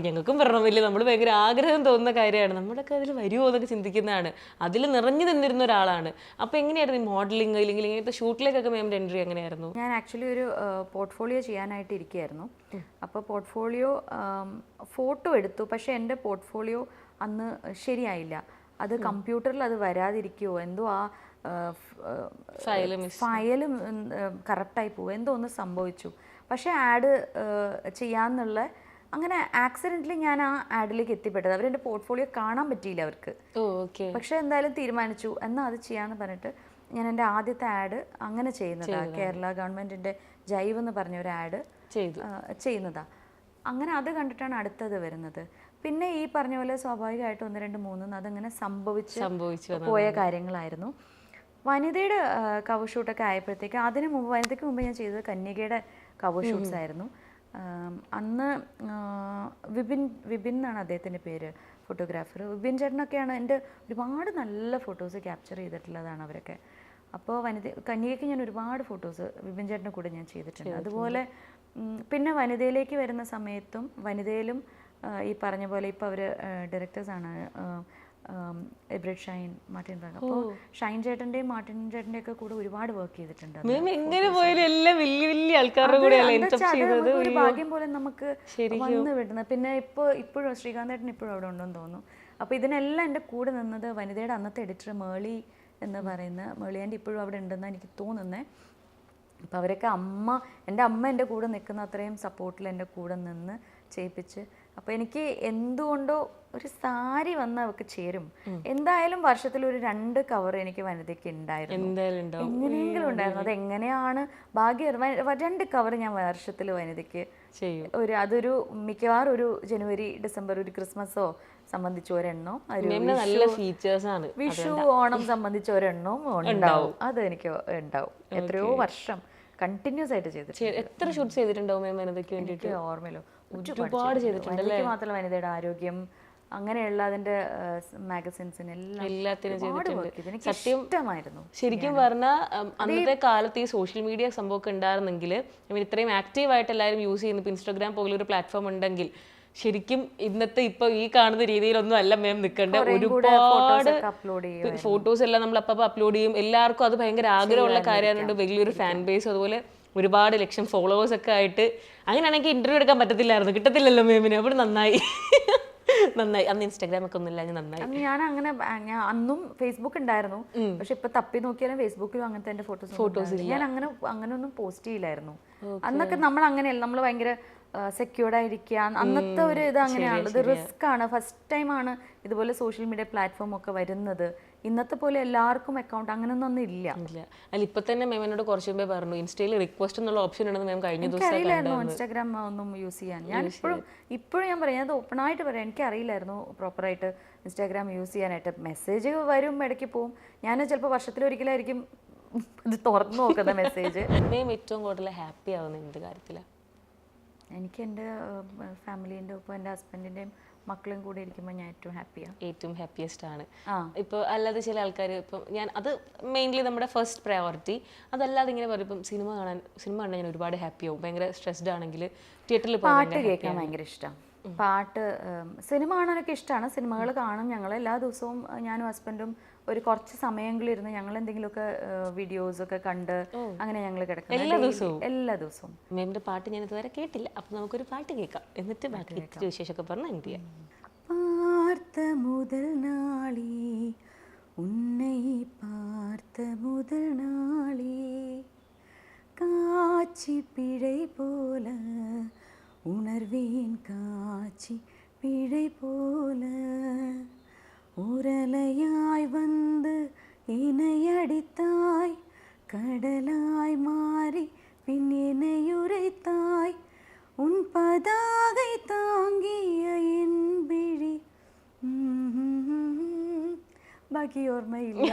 ഞങ്ങൾക്കും പറയണമില്ല, നമ്മൾ ഭയങ്കര ആഗ്രഹം തോന്നുന്ന കാര്യമാണ്, നമ്മുടെയൊക്കെ അതിൽ വരുമോ എന്നൊക്കെ ചിന്തിക്കുന്നതാണ്. അതിൽ നിറഞ്ഞു നിന്നിരുന്ന ഒരാളാണ്. അപ്പോൾ എങ്ങനെയായിരുന്നു ഈ മോഡലിംഗ് അല്ലെങ്കിൽ ഇങ്ങനത്തെ ഷൂട്ടിലേക്കൊക്കെ മാമിൻ്റെ എൻട്രി എങ്ങനെയായിരുന്നു? ഞാൻ ആക്ച്വലി ഒരു പോർട്ട്ഫോളിയോ ചെയ്യാനായിട്ട് ഇരിക്കുകയായിരുന്നു. അപ്പോൾ പോർട്ട്ഫോളിയോ ഫോട്ടോ എടുത്തു. പക്ഷേ എൻ്റെ പോർട്ട്ഫോളിയോ അന്ന് ശരിയായില്ല. അത് കമ്പ്യൂട്ടറിൽ അത് വരാതിരിക്കുമോ എന്തോ, ആ ഫയലും കറക്റ്റായി പോവുക എന്തോ ഒന്ന് സംഭവിച്ചു. പക്ഷേ ആഡ് ചെയ്യാന്നുള്ള അങ്ങനെ ആക്സിഡൻ്റലി ഞാൻ ആ ആഡിലേക്ക് എത്തിപ്പെട്ടത്. അവരെൻ്റെ പോർട്ട്ഫോളിയോ കാണാൻ പറ്റിയില്ല അവർക്ക്. പക്ഷേ എന്തായാലും തീരുമാനിച്ചു എന്നാൽ അത് ചെയ്യാമെന്ന് പറഞ്ഞിട്ട് ഞാൻ എൻ്റെ ആദ്യത്തെ ആഡ് അങ്ങനെ ചെയ്യുന്നതാണ്. കേരള ഗവൺമെൻറ്റിൻ്റെ ജൈവ് എന്ന് പറഞ്ഞൊരു ആഡ് ചെയ്യുന്നതാണ്. അങ്ങനെ അത് കണ്ടിട്ടാണ് അടുത്തത് വരുന്നത്. പിന്നെ ഈ പറഞ്ഞ പോലെ സ്വാഭാവികമായിട്ട് 1, 2, 3 അതങ്ങനെ സംഭവിച്ചു പോയ കാര്യങ്ങളായിരുന്നു. വനിതയുടെ കവർ ഷൂട്ടൊക്കെ ആയപ്പോഴത്തേക്ക് വനിതയ്ക്ക് മുമ്പ് ഞാൻ ചെയ്തത് കന്യകയുടെ കവർ ഷൂട്ട്സ് ആയിരുന്നു. അന്ന് വിപിൻ എന്നാണ് അദ്ദേഹത്തിൻ്റെ പേര്, ഫോട്ടോഗ്രാഫർ. വിപിൻ ചേട്ടനൊക്കെയാണ് എൻ്റെ ഒരുപാട് നല്ല ഫോട്ടോസ് ക്യാപ്ചർ ചെയ്തിട്ടുള്ളതാണ് അവരൊക്കെ. അപ്പോൾ കന്യകയ്ക്ക് ഞാൻ ഒരുപാട് ഫോട്ടോസ് വിപിൻ ചേട്ടൻ്റെ കൂടെ ഞാൻ ചെയ്തിട്ടുണ്ട്. അതുപോലെ പിന്നെ വനിതയിലേക്ക് വരുന്ന സമയത്തും വനിതയിലും ഈ പറഞ്ഞ പോലെ ഇപ്പോൾ അവർ ഡയറക്ടേഴ്സാണ് എബ്രഡ് ഷൈൻ, മാർട്ടിൻ റാഗ്. അപ്പോൾ ഷൈൻ ചേട്ടൻ്റെയും മാർട്ടിൻ ചേട്ടൻ്റെയും ഒക്കെ കൂടെ ഒരുപാട് വർക്ക് ചെയ്തിട്ടുണ്ട്. ഒരു ഭാഗ്യം പോലെ നമുക്ക് വന്ന് വിടുന്നത്. പിന്നെ ഇപ്പോഴും ശ്രീകാന്ത് ചേട്ടൻ ഇപ്പോഴും അവിടെ ഉണ്ടെന്ന് തോന്നുന്നു. അപ്പോൾ ഇതിനെല്ലാം എൻ്റെ കൂടെ നിന്നത് വനിതയുടെ അന്നത്തെ എഡിറ്റർ മേളി എന്ന് പറയുന്ന മേളിയാൻ്റെ ഇപ്പോഴും അവിടെ ഉണ്ടെന്നാണ് എനിക്ക് തോന്നുന്നത്. അപ്പോൾ അവരൊക്കെ എൻ്റെ അമ്മ എൻ്റെ കൂടെ നിൽക്കുന്ന അത്രയും സപ്പോർട്ടിൽ എൻ്റെ കൂടെ നിന്ന് ചെയ്യിപ്പിച്ച്. അപ്പോൾ എനിക്ക് എന്തുകൊണ്ടോ ഒരു സാരി വന്ന് അവർക്ക് ചേരും. എന്തായാലും വർഷത്തിൽ ഒരു 2 കവർ എനിക്ക് വനിതയ്ക്ക് ഉണ്ടായിരുന്നു, എങ്ങനെയെങ്കിലും ഉണ്ടായിരുന്നു. അതെങ്ങനെയാണ് ഭാഗ്യം. 2 കവർ ഞാൻ വർഷത്തിൽ വനിതയ്ക്ക് അതൊരു മിക്കവാറും ഒരു ജനുവരി, ഡിസംബർ, ഒരു ക്രിസ്മസോ സംബന്ധിച്ച് ഒരെണ്ണോ, വിഷു, ഓണം സംബന്ധിച്ച് ഒരെണ്ണോ ഉണ്ടാവും. അത് എനിക്ക് ഉണ്ടാവും. എത്രയോ വർഷം കണ്ടിന്യൂസ് ആയിട്ട് ചെയ്തിട്ടുണ്ട്. എത്ര ഷൂട്ട് ചെയ്തിട്ടുണ്ടാവും വനിതയ്ക്ക് വേണ്ടിയിട്ട്? ഓർമ്മയിലോ ഒരുപാട് ചെയ്തിട്ടുണ്ട്. വനിതയ്ക്ക് മാത്രമല്ല, വനിതയുടെ ആരോഗ്യം അങ്ങനെയുള്ള അതിന്റെ മാഗസിൻസിന് എല്ലാത്തിനും ചെയ്തിട്ടുണ്ട്. ഇഷ്ടമായിരുന്നു. ശരിക്കും പറഞ്ഞാൽ അന്നത്തെ കാലത്ത് ഈ സോഷ്യൽ മീഡിയ സംഭവമൊക്കെ ഉണ്ടായിരുന്നെങ്കിൽ, ഇത്രയും ആക്റ്റീവായിട്ട് എല്ലാവരും യൂസ് ചെയ്യുന്നു, ഇപ്പോൾ ഇൻസ്റ്റാഗ്രാം പോലൊരു പ്ലാറ്റ്ഫോം ഉണ്ടെങ്കിൽ ശരിക്കും ഇന്നത്തെ ഇപ്പൊ ഈ കാണുന്ന രീതിയിലൊന്നും അല്ല മാം നിൽക്കേണ്ട. ഒരുപാട് ഫോട്ടോസ് എല്ലാം നമ്മൾ അപ്പം അപ്ലോഡ് ചെയ്യും. എല്ലാവർക്കും അത് ഭയങ്കര ആഗ്രഹമുള്ള കാര്യമാണ്. വലിയൊരു ഫാൻ ബേസ്, അതുപോലെ ഒരുപാട് ലക്ഷം ഫോളോവേഴ്സ് ഒക്കെ ആയിട്ട്. അങ്ങനെയാണെങ്കിൽ ഇന്റർവ്യൂ എടുക്കാൻ പറ്റത്തില്ലായിരുന്നു, കിട്ടത്തില്ലല്ലോ മാമിന്. അപ്പോൾ നന്നായി. അന്ന് ഇൻസ്റ്റാഗ്രാം ഒക്കെ ഒന്നുമില്ല, നന്നായി. ഞാൻ അന്നും ഫേസ്ബുക്ക് ഉണ്ടായിരുന്നു, പക്ഷെ ഇപ്പൊ തപ്പി നോക്കിയാലും ഫേസ്ബുക്കിലും അങ്ങനത്തെ എന്റെ ഫോട്ടോസ് ഞാൻ അങ്ങനെ ഒന്നും പോസ്റ്റ് ചെയ്യില്ലായിരുന്നു. അന്നൊക്കെ നമ്മൾ അങ്ങനെയല്ല, നമ്മൾ ഭയങ്കര സെക്യൂർഡ് ആയിരിക്കുക. അന്നത്തെ ഒരു ഇത് അങ്ങനെയാണ്. ഇത് റിസ്ക് ആണ്. ഫസ്റ്റ് ടൈമാണ് ഇതുപോലെ സോഷ്യൽ മീഡിയ പ്ലാറ്റ്ഫോം ഒക്കെ വരുന്നത്. ഇന്നത്തെ പോലെ എല്ലാവർക്കും അക്കൗണ്ട് അങ്ങനെയൊന്നും ഇല്ല. അല്ല, ഇപ്പൊ തന്നെ മാം എന്നോട് കുറച്ച് മുമ്പേ പറഞ്ഞു ഇൻസ്റ്റയിൽ റിക്വസ്റ്റ് എന്നുള്ള ഓപ്ഷൻ ഉണ്ടെന്ന് മാം കഴിഞ്ഞ ദിവസം അറിയില്ലായിരുന്നു. ഇൻസ്റ്റാഗ്രാം ഒന്നും യൂസ് ചെയ്യാൻ ഞാൻ ഇപ്പോഴും ഞാൻ പറയാം, അത് ഓപ്പൺ ആയിട്ട് പറയാം, എനിക്ക് അറിയില്ലായിരുന്നു പ്രോപ്പറായിട്ട് ഇൻസ്റ്റാഗ്രാം യൂസ് ചെയ്യാനായിട്ട്. മെസ്സേജ് വരും, ഇടയ്ക്ക് പോവും. ഞാൻ ചിലപ്പോൾ വർഷത്തിലൊരിക്കലായിരിക്കും ഇത് തുറന്നു നോക്കുന്ന മെസ്സേജ്. മാം ഏറ്റവും കൂടുതൽ ഹാപ്പി ആവുന്ന എന്ത് കാര്യത്തിലാണ്? എനിക്ക് എൻ്റെ ഫാമിലീൻ്റെ ഒപ്പം എൻ്റെ ഹസ്ബൻഡിൻ്റെയും മക്കളും കൂടെ ഇരിക്കുമ്പോൾ ഞാൻ ഏറ്റവും ഹാപ്പിയസ്റ്റ് ആണ്. ഇപ്പോൾ അല്ലാതെ ചില ആൾക്കാർ ഇപ്പം അത് മെയിൻലി നമ്മുടെ ഫസ്റ്റ് പ്രയോറിറ്റി. അതല്ലാതെ ഇങ്ങനെ പറയും ഇപ്പം സിനിമ കണ്ടാൽ ഞാൻ ഒരുപാട് ഹാപ്പി ആവും. ഭയങ്കര സ്ട്രെസ്ഡ് ആണെങ്കിൽ തിയേറ്ററിൽ പാട്ട് കേൾക്കാൻ ഭയങ്കര ഇഷ്ടം. പാട്ട്, സിനിമ കാണാനൊക്കെ ഇഷ്ടമാണ്. സിനിമകൾ കാണും. ഞങ്ങൾ എല്ലാ ദിവസവും ഞാനും ഹസ്ബൻഡും ഒരു കുറച്ച് സമയങ്ങളിരുന്ന് ഞങ്ങൾ എന്തെങ്കിലുമൊക്കെ വീഡിയോസ് ഒക്കെ കണ്ട് അങ്ങനെ ഞങ്ങൾ കിടക്കും എല്ലാ ദിവസവും. മാമിന്റെ പാട്ട് ഞാൻ ഇതുവരെ കേട്ടില്ല, അപ്പൊ നമുക്കൊരു പാട്ട് കേൾക്കാം, എന്നിട്ട് ബാക്കി വിശേഷമൊക്കെ പറഞ്ഞാൽ എന്ത് ചെയ്യാം. பார்த்த முதல் நாளே உன்னை பார்த்த முதல் நாளே காட்சி பிழை போல உணர்வேன், காட்சி பிழை போல உரலையாய் வந்து இணையடித்தாய் கடலாய் மாறி பின் இணையுரைத்தாய் உன் பதாகை தாங்கிய என் விழி ബാക്കി ഓർമ്മയില്ല.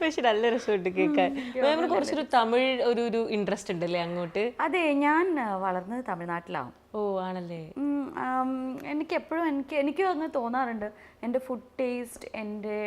പക്ഷെ നല്ല രസമുണ്ട് കേൾക്കാൻ. മാമിന് കുറച്ചൊരു തമിഴ് ഒരു ഇൻട്രസ്റ്റ് ഉണ്ടല്ലേ അങ്ങോട്ട്? അതെ, ഞാൻ വളർന്നത് തമിഴ്നാട്ടിലാണ്. ഓ ആണല്ലേ. എനിക്ക് എപ്പോഴും എനിക്കും അങ്ങനെ തോന്നാറുണ്ട്. എൻ്റെ ഫുഡ് ടേസ്റ്റ്, എൻ്റെ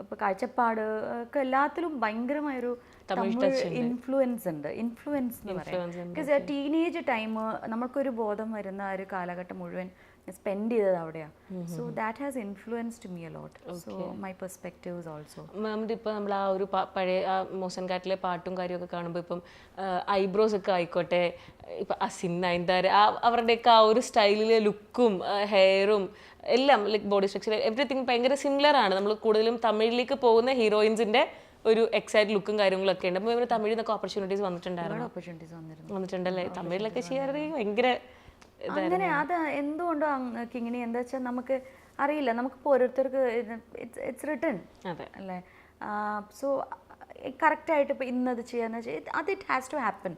ഇപ്പോൾ കാഴ്ചപ്പാട് ഒക്കെ എല്ലാത്തിലും ഭയങ്കരമായൊരു തമിഴ് ഇൻഫ്ലുവൻസ് ഉണ്ട്. ഇൻഫ്ലുവൻസ് എന്ന് പറയാം. ബിക്കോസ് ടീനേജ് ടൈം നമുക്കൊരു ബോധം വരുന്ന ഒരു കാലഘട്ടം മുഴുവൻ സ്പെൻഡ് ചെയ്തത് അവിടെയാണ്. So that has influenced me a lot. So my perspectives also. മാമിൻ്റെ ഇപ്പോൾ നമ്മൾ ആ ഒരു പഴയ മോശൻ കാട്ടിലെ പാട്ടും കാര്യമൊക്കെ കാണുമ്പോൾ ഇപ്പം ഐബ്രോസ് ഒക്കെ ആയിക്കോട്ടെ, ഇപ്പം അസിൻ, നയൻതാര അവരുടെയൊക്കെ ആ ഒരു സ്റ്റൈലിലെ ലുക്കും ഹെയറും എല്ലാം ലൈക്ക് ബോഡി സ്ട്രക്ചർ എവറിത്തിങ് ഭയങ്കര സിമിലർ ആണ്. നമ്മൾ കൂടുതലും തമിഴിലേക്ക് പോകുന്ന ഹീറോയിൻസിൻ്റെ ഒരു എക്സാക്ട് ലുക്കും കാര്യങ്ങളൊക്കെ ഉണ്ട്. അപ്പോൾ ഇവർ തമിഴിൽ നിന്നൊക്കെ ഓപ്പർച്യൂണിറ്റീസ് വന്നിട്ടുണ്ടല്ലേ? തമിഴിലൊക്കെ ചെയ്യാറ് ഭയങ്കര അങ്ങനെ. അത് എന്തുകൊണ്ടോ ഇങ്ങനെ എന്താ വെച്ചാൽ നമുക്ക് അറിയില്ല, നമുക്കിപ്പോൾ ഓരോരുത്തർക്ക് ഇറ്റ്സ് റിട്ടൺ അല്ലേ. സോ കറക്റ്റായിട്ട് ഇപ്പോൾ ഇന്നത് ചെയ്യാന്ന് വെച്ചാൽ അത് ഇറ്റ് ഹാസ് ടു ഹാപ്പൻ.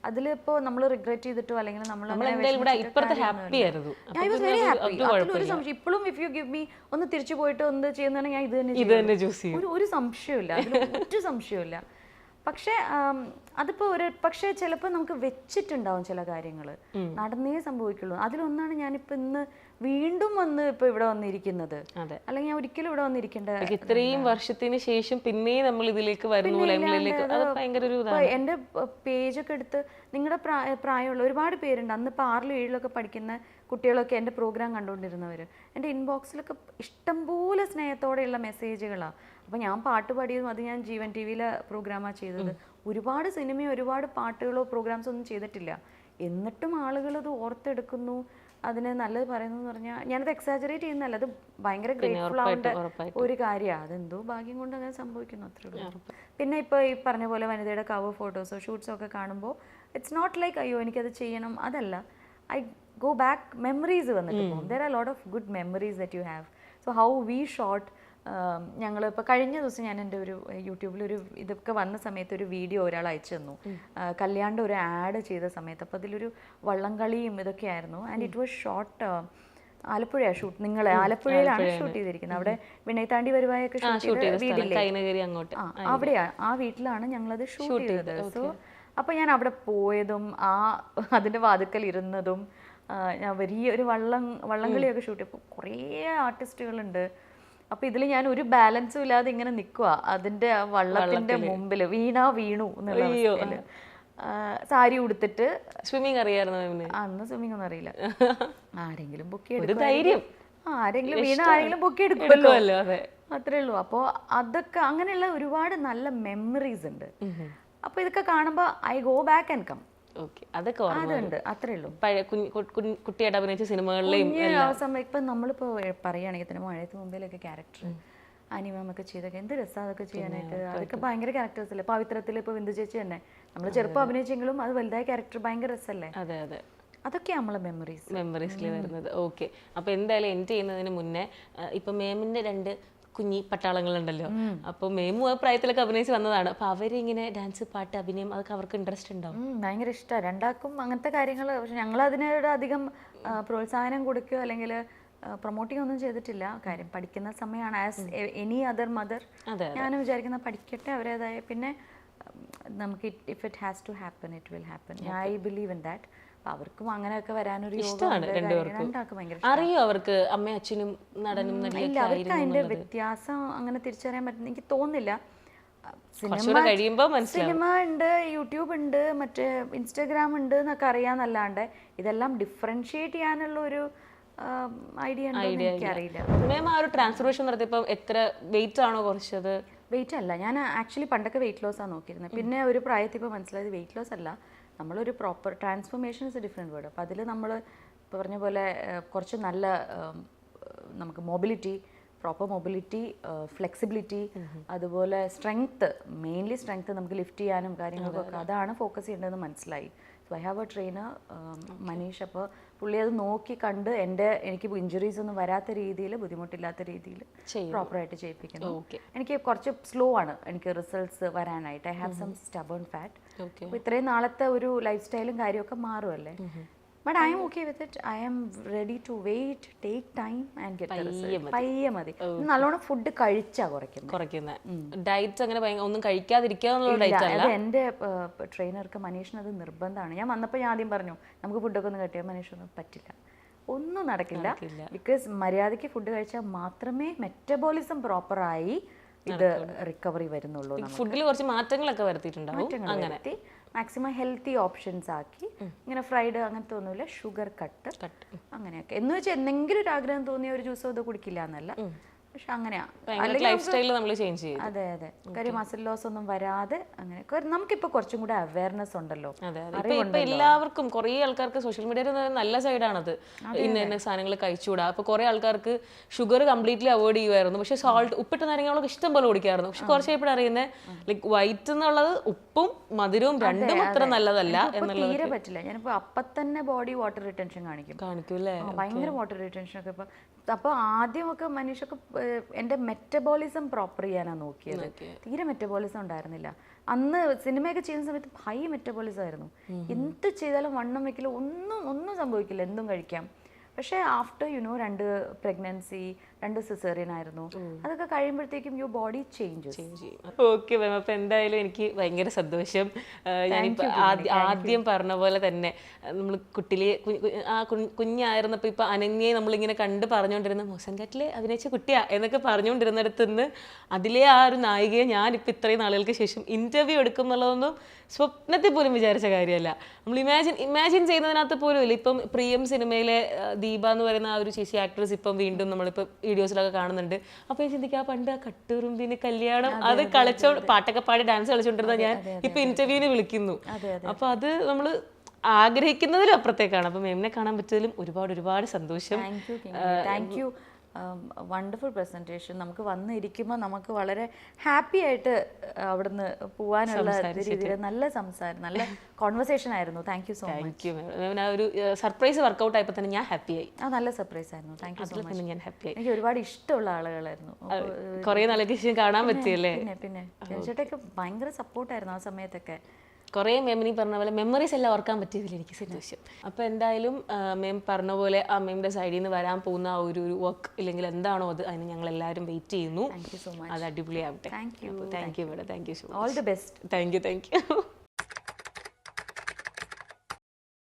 അതിലിപ്പോൾ നമ്മൾ റിഗ്രറ്റ് ചെയ്തിട്ടോ അല്ലെങ്കിൽ ഒരു സംശയം ഇപ്പോഴും ഇഫ് യു ഗിവ് മീ ഒന്ന് തിരിച്ചു പോയിട്ട് ഒന്ന് ചെയ്യുന്നതാണ് ഞാൻ ഇത് തന്നെ ഒരു സംശയമില്ല, അതിൽ ഒരു സംശയമില്ല. പക്ഷേ അതിപ്പോൾ പക്ഷേ ചിലപ്പോൾ നമുക്ക് വെച്ചിട്ടുണ്ടാവും ചില കാര്യങ്ങൾ നടന്നേ സംഭവിക്കുള്ളൂ. അതിലൊന്നാണ് ഞാനിപ്പോൾ ഇന്ന് വീണ്ടും വന്ന് ഇപ്പോൾ ഇവിടെ വന്നിരിക്കുന്നത്. അല്ലെങ്കിൽ ഞാൻ ഒരിക്കലും ഇവിടെ വന്നിരിക്കേണ്ട. ഇത്രയും വർഷത്തിന് ശേഷം പിന്നെയും നമ്മൾ ഇതിലേക്ക് വരുന്നു. എൻ്റെ പേജൊക്കെ എടുത്ത് നിങ്ങളുടെ പ്രായമുള്ള ഒരുപാട് പേരുണ്ട്. അന്ന് ഇപ്പോൾ 6ലും 7ലൊക്കെ പഠിക്കുന്ന കുട്ടികളൊക്കെ എൻ്റെ പ്രോഗ്രാം കണ്ടുകൊണ്ടിരുന്നവർ എൻ്റെ ഇൻബോക്സിലൊക്കെ ഇഷ്ടംപോലെ സ്നേഹത്തോടെയുള്ള മെസ്സേജുകളാണ്. അപ്പോൾ ഞാൻ പാട്ട് പാടിയതും അത് ഞാൻ ജീവൻ TV-യിലെ പ്രോഗ്രാമാണ് ചെയ്തത്. ഒരുപാട് സിനിമയോ ഒരുപാട് പാട്ടുകളോ പ്രോഗ്രാംസോ ഒന്നും ചെയ്തിട്ടില്ല. എന്നിട്ടും ആളുകൾ അത് ഓർത്തെടുക്കുന്നു, അതിന് നല്ലത് പറയുന്നു എന്ന് പറഞ്ഞാൽ ഞാനത് എക്സാജറേറ്റ് ചെയ്യുന്നതല്ല, അത് ഭയങ്കര ഗ്രേറ്റ്ഫുൾ ആവേണ്ട ഒരു കാര്യമാണ്. അതെന്തോ ഭാഗ്യം കൊണ്ട് അങ്ങനെ സംഭവിക്കുന്നു, അത്രേ ഉള്ളൂ. പിന്നെ ഇപ്പോൾ ഈ പറഞ്ഞ പോലെ വനിതയുടെ കവർ ഫോട്ടോസോ ഷൂട്ട്സോ ഒക്കെ കാണുമ്പോൾ ഇറ്റ്സ് നോട്ട് ലൈക്ക് അയ്യോ എനിക്കത് ചെയ്യണം, അതല്ല. ഐ ഗോ ബാക്ക്, മെമ്മറീസ് വന്നിട്ട് പോകും. There are lot of good memories that you have. So how we shot. ഞങ്ങളിപ്പോൾ കഴിഞ്ഞ ദിവസം ഞാൻ എൻ്റെ ഒരു യൂട്യൂബിലൊരു ഇതൊക്കെ വന്ന സമയത്ത് ഒരു വീഡിയോ ഒരാൾ അയച്ചു തന്നു. കല്യാണിൻ്റെ ഒരു ആഡ് ചെയ്ത സമയത്ത്. അപ്പോൾ അതിലൊരു വള്ളംകളിയും ഇതൊക്കെ ആയിരുന്നു. ആൻഡ് ഇറ്റ് വാസ് ഷോട്ട് ആലപ്പുഴയാണ് ഷൂട്ട്. നിങ്ങൾ ആലപ്പുഴയിലാണ് ഷൂട്ട് ചെയ്തിരിക്കുന്നത്. അവിടെ വിനയ് താണ്ടി വരുവായൊക്കെ ഷൂട്ട് ചെയ്ത വീടില്ലേ, അവിടെയാണ്, ആ വീട്ടിലാണ് ഞങ്ങളത് ഷൂട്ട് ചെയ്തത്. സോ അപ്പോൾ ഞാൻ അവിടെ പോയതും അതിൻ്റെ വാതുക്കൽ ഇരുന്നതും ഞാൻ വലിയൊരു വള്ളംകളിയൊക്കെ ഷൂട്ട് ചെയ്തപ്പോൾ കുറേ ആർട്ടിസ്റ്റുകളുണ്ട്. അപ്പോൾ ഇതിൽ ഞാൻ ഒരു ബാലൻസും ഇല്ലാതെ ഇങ്ങനെ നിൽക്കുക അതിൻ്റെ വള്ളത്തിൻ്റെ മുമ്പിൽ. വീണു എന്നുള്ള സാരി ഉടുത്തിട്ട്. സ്വിമ്മിങ് അറിയാമായിരുന്നു? അന്ന് സ്വിമ്മിങ് ഒന്നും അറിയില്ല. ആരെങ്കിലും ബുക്ക് എടുക്കും, ആരെങ്കിലും ആരെങ്കിലും ബുക്ക് എടുക്കുമല്ലോ, അത്രേ ഉള്ളൂ. അപ്പോൾ അതൊക്കെ അങ്ങനെയുള്ള ഒരുപാട് നല്ല മെമ്മറീസ് ഉണ്ട്. അപ്പോൾ ഇതൊക്കെ കാണുമ്പോൾ I go back and come. അതൊക്കെ അതുണ്ട്, അത്രേ ഉള്ളൂ. കുട്ടിയായിട്ട് അഭിനയിച്ച സിനിമകളിലെയും ഇപ്പം നമ്മളിപ്പോൾ പറയുകയാണെങ്കിൽ തന്നെ മഴയത്ത് മുമ്പിലൊക്കെ ക്യാരക്ടർ അനിമൊക്കെ ചെയ്തൊക്കെ എന്ത് രസമാണ് അതൊക്കെ ചെയ്യാനായിട്ട്. അതൊക്കെ ഭയങ്കര ക്യാരക്ടേഴ്സ് അല്ലേ. പവിത്രത്തിൽ ഇപ്പോൾ ബിന്ദു ചേച്ചി തന്നെ നമ്മൾ ചെറുപ്പം അഭിനയിച്ചെങ്കിലും അത് വലുതായ ക്യാരക്ടർ ഭയങ്കര രസമല്ലേ. അതൊക്കെയാണ് നമ്മളെ മെമ്മറീസിൽ വരുന്നത്. ഓക്കെ, അപ്പോൾ എന്തായാലും എൻഡ് ചെയ്യുന്നതിന് മുന്നേ ഇപ്പം മേമിൻ്റെ 2 കുഞ്ഞി പട്ടാളങ്ങളുണ്ടല്ലോ. അപ്പോൾ മേമു ആ പ്രായത്തിലൊക്കെ അഭിനയിച്ച് വന്നതാണ്. അപ്പോൾ അവരിങ്ങനെ ഡാൻസ്, പാട്ട്, അഭിനയം അതൊക്കെ അവർക്ക് ഇൻട്രസ്റ്റ് ഉണ്ടാവും? ഭയങ്കര ഇഷ്ടമാണ് രണ്ടാക്കും അങ്ങനത്തെ കാര്യങ്ങൾ. പക്ഷെ ഞങ്ങൾ അതിനോട് അധികം പ്രോത്സാഹനം കൊടുക്കുകയോ അല്ലെങ്കിൽ പ്രൊമോട്ടിങ് ഒന്നും ചെയ്തിട്ടില്ല. കാര്യം പഠിക്കുന്ന സമയമാണ്. ആസ് എനി അതർ മദർ ഞാൻ വിചാരിക്കുന്ന പഠിക്കട്ടെ അവരേതായ. പിന്നെ നമുക്ക് if it has to happen it will happen. I believe in that. അവർക്കും അങ്ങനെയൊക്കെ വരാനൊരു ഇഷ്ടമാണ്. അറിയോ അവർക്ക് അമ്മയും അച്ഛനും നടനും? ഇല്ല, അവർക്ക് അതിന്റെ വ്യത്യാസം അങ്ങനെ തിരിച്ചറിയാൻ പറ്റുന്ന എനിക്ക് തോന്നുന്നില്ല. സിനിമ ഉണ്ട്, യൂട്യൂബ് ഉണ്ട്, മറ്റേ ഇൻസ്റ്റാഗ്രാം ഉണ്ട് എന്നൊക്കെ അറിയാന്നല്ലാണ്ട് ഇതെല്ലാം ഡിഫറൻഷിയേറ്റ് ചെയ്യാനുള്ള ഒരു ഐഡിയ എനിക്കറിയില്ല. ട്രാൻസ്ഫോർമേഷൻ നടത്തിയപ്പോൾ എത്ര വെയിറ്റ് ആണോ കുറച്ചത്? വെയിറ്റ് അല്ല, ഞാൻ ആക്ച്വലി പണ്ടൊക്കെ വെയിറ്റ് ലോസ് ആണ് നോക്കിയിരുന്നത്. പിന്നെ ഒരു പ്രായത്തിൽ ഇപ്പോൾ മനസ്സിലായത് വെയിറ്റ് ലോസ് അല്ല, നമ്മളൊരു proper transformation is A different word. അപ്പോൾ അതിൽ നമ്മൾ പറഞ്ഞ പോലെ കുറച്ച് നല്ല നമുക്ക് മൊബിലിറ്റി, പ്രോപ്പർ മൊബിലിറ്റി, ഫ്ലെക്സിബിലിറ്റി, അതുപോലെ സ്ട്രെങ്ത്ത്, മെയിൻലി സ്ട്രെങ്ത്ത് നമുക്ക് ലിഫ്റ്റ് ചെയ്യാനും കാര്യങ്ങൾക്കൊക്കെ അതാണ് ഫോക്കസ് ചെയ്യേണ്ടതെന്ന് മനസ്സിലായി. So I have A trainer Manish. അപ്പോൾ പുള്ളി അത് നോക്കി കണ്ട് എനിക്ക് ഇഞ്ചുറീസ് ഒന്നും വരാത്ത രീതിയിൽ, ബുദ്ധിമുട്ടില്ലാത്ത രീതിയിൽ പ്രോപ്പറായിട്ട് ചെയ്യിപ്പിക്കുന്നു. എനിക്ക് കുറച്ച് സ്ലോ ആണ് എനിക്ക് റിസൾട്ട്സ് വരാനായിട്ട്. I have some stubborn fat. അപ്പോൾ ഇത്രയും നാളത്തെ ഒരു ലൈഫ് സ്റ്റൈലും കാര്യമൊക്കെ മാറുമല്ലേ. But I'm okay with it. I'm ready to wait, take time and get the result. പയ്യെ മതി. നല്ലോണം ഫുഡ് കഴിച്ചാ കുറയ്ക്കുന്നത്. ഡയറ്റ് അങ്ങനെ ഒന്നും കഴിക്കാതിരിക്കാന്നുള്ള ഡയറ്റ് അല്ല. അത് എൻ്റെ ട്രെയിനർക്ക് മനീഷിന് അത് നിർബന്ധമാണ്. ഞാൻ വന്നപ്പോൾ ഞാൻ ആദ്യം പറഞ്ഞു നമുക്ക് ഫുഡൊക്കെ ഒന്ന് കട്ടിയാൽ, മനീഷൊന്നും പറ്റില്ല, ഒന്നും നടക്കില്ല. ബിക്കോസ് മര്യാദയ്ക്ക് ഫുഡ് കഴിച്ചാൽ മാത്രമേ മെറ്റബോളിസം പ്രോപ്പറായി ഇത് റിക്കവറി വരുന്നുള്ളൂ. ഫുഡിൽ കുറച്ച് മാറ്റങ്ങളൊക്കെ വരുത്തിയിട്ടുണ്ടാവും. മാക്സിമം ഹെൽത്തി ഓപ്ഷൻസ് ആക്കി, ഇങ്ങനെ ഫ്രൈഡ് അങ്ങനത്തെ ഒന്നുമില്ല, ഷുഗർ കട്ട് അങ്ങനെയൊക്കെ. എന്ന് വെച്ചാൽ എന്തെങ്കിലും ഒരു ആഗ്രഹം തോന്നിയ ഒരു ജ്യൂസോ ഇത് കുടിക്കില്ല എന്നല്ല, പക്ഷെ അങ്ങനെയാ. അതെ അതെ, കാര്യം മസിൽ ലോസ് ഒന്നും വരാതെ അങ്ങനെ. നമുക്കിപ്പോ കുറച്ചും കൂടെ അവയർനെസ് ഉണ്ടല്ലോ. എല്ലാവർക്കും കുറെ ആൾക്കാർക്ക് സോഷ്യൽ മീഡിയയിൽ നല്ല സൈഡാണത്. ഇന്ന സാധനങ്ങൾ കഴിച്ചുകൂടാ. അപ്പൊ കുറെ ആൾക്കാർക്ക് ഷുഗർ കംപ്ലീറ്റ്ലി അവോയ്ഡ് ചെയ്യുമായിരുന്നു, പക്ഷെ സോൾട്ട്, ഉപ്പിട്ട നാരങ്ങളൊക്കെ ഇഷ്ടം പോലെ കുടിക്കായിരുന്നു. പക്ഷെ കുറച്ച് കഴിയുമ്പോൾ അറിയുന്നത് ലൈക്ക് വൈറ്റ് എന്നുള്ളത് ഉപ്പും മധുരവും രണ്ടും അത്ര നല്ലതല്ല എന്നുള്ളത്. തീരെ പറ്റില്ല. ഞാനിപ്പോ അപ്പൊ തന്നെ ബോഡി വാട്ടർ റിട്ടൻഷൻ കാണിക്കൂല്ലേ, ഭയങ്കര വാട്ടർ റിട്ടൻഷൻ ഒക്കെ. ഇപ്പൊ അപ്പോൾ ആദ്യമൊക്കെ മനുഷ്യർക്ക് എൻ്റെ മെറ്റബോളിസം പ്രോപ്പർ ചെയ്യാനാണ് നോക്കിയത്. തീരെ മെറ്റബോളിസം ഉണ്ടായിരുന്നില്ല. അന്ന് സിനിമയൊക്കെ ചെയ്യുന്ന സമയത്ത് ഹൈ മെറ്റബോളിസം ആയിരുന്നു. എന്ത് ചെയ്താലും വണ്ണം വെക്കില്ല, ഒന്നും സംഭവിക്കില്ല, എന്തും കഴിക്കാം. പക്ഷേ ആഫ്റ്റർ 2 പ്രഗ്നൻസി, 2 സിസേറിയൻ ആയിരുന്നു. അതൊക്കെ കഴിയുമ്പോഴത്തേക്കും യുവർ ബോഡി ചേഞ്ച് ചെയ്യും. ഓക്കെ മാം, അപ്പോൾ എന്തായാലും എനിക്ക് ഭയങ്കര സന്തോഷം. ഞാനിപ്പോൾ ആദ്യം പറഞ്ഞ പോലെ തന്നെ നമ്മൾ കുഞ്ഞായിരുന്നപ്പോൾ ഇപ്പോൾ അനന്യയെ നമ്മളിങ്ങനെ കണ്ട് പറഞ്ഞുകൊണ്ടിരുന്ന മോശൻകാറ്റിലെ അഭിനയിച്ച കുട്ടിയാ എന്നൊക്കെ പറഞ്ഞുകൊണ്ടിരുന്നിടത്ത് നിന്ന് അതിലെ ആ ഒരു നായികയെ ഞാനിപ്പോൾ ഇത്രയും നാളുകൾക്ക് ശേഷം ഇൻ്റർവ്യൂ എടുക്കും എന്നുള്ളതൊന്നും സ്വപ്നത്തിൽ പോലും വിചാരിച്ച കാര്യമല്ല. നമ്മൾ ഇമാജിൻ ചെയ്യുന്നതിനകത്ത് പോലും ഇല്ല. ഇപ്പം പ്രിയം സിനിമയിലെ ദീപ എന്ന് പറയുന്ന ആ ഒരു ചേച്ചി ആക്ട്രസ് ഇപ്പം വീണ്ടും നമ്മളിപ്പോൾ വീഡിയോസിലൊക്കെ കാണുന്നുണ്ട്. അപ്പോൾ ഞാൻ ചിന്തിക്കുക, പണ്ട് ആ കട്ടുറുമ്പിന് കല്യാണം അത് പാട്ടൊക്കെ പാടി ഡാൻസ് കളിച്ചുകൊണ്ടിരുന്ന ഞാൻ ഇപ്പൊ ഇന്റർവ്യൂവിന് വിളിക്കുന്നു. അപ്പൊ അത് നമ്മൾ ആഗ്രഹിക്കുന്നതിലും അപ്പുറത്തേക്കാണ്. അപ്പൊ മേമിനെ കാണാൻ പറ്റിയതിലും ഒരുപാട് സന്തോഷം. Thank you. Wonderful presentation. നമുക്ക് വന്നിരിക്കുമ്പോൾ നമുക്ക് വളരെ ഹാപ്പി ആയിട്ട് അവിടുന്ന് പോവാനുള്ള രീതിയിൽ നല്ല സംസാരം, നല്ല കോൺവെർസേഷൻ ആയിരുന്നു. Thank you so much. ഒരു സർപ്രൈസ് വർക്ക്ഔട്ട് ആയപ്പോൾ തന്നെ ഞാൻ ഹാപ്പി ആയി. നല്ല സർപ്രൈസ് ആയിരുന്നു. Thank you so much. ഞാൻ ഹാപ്പി ആയി. എനിക്ക് ഒരുപാട് ഇഷ്ടമുള്ള ആളുകളായിരുന്നു. കുറേ നാളേക്ക് ശേഷം കാണാൻ പറ്റിയല്ലേ. പിന്നെ ചേട്ടൊക്കെ ഭയങ്കര സപ്പോർട്ടായിരുന്നു ആ സമയത്തൊക്കെ. കുറേ മെമ്മറി പറഞ്ഞ പോലെ മെമ്മറീസ് എല്ലാം ഓർക്കാൻ പറ്റിയതിൽ എനിക്ക് സന്തോഷം. അപ്പോൾ എന്തായാലും മാം പറഞ്ഞ പോലെ ആ മാമിൻ്റെ സൈഡിൽ നിന്ന് വരാൻ പോകുന്ന ആ ഒരു വർക്ക് ഇല്ലെങ്കിൽ എന്താണോ അതിന് ഞങ്ങൾ എല്ലാവരും വെയിറ്റ് ചെയ്യുന്നു. അത് അടിപൊളിയാവട്ടെ. Thank you madam. Thank you so much. All the best. Thank U.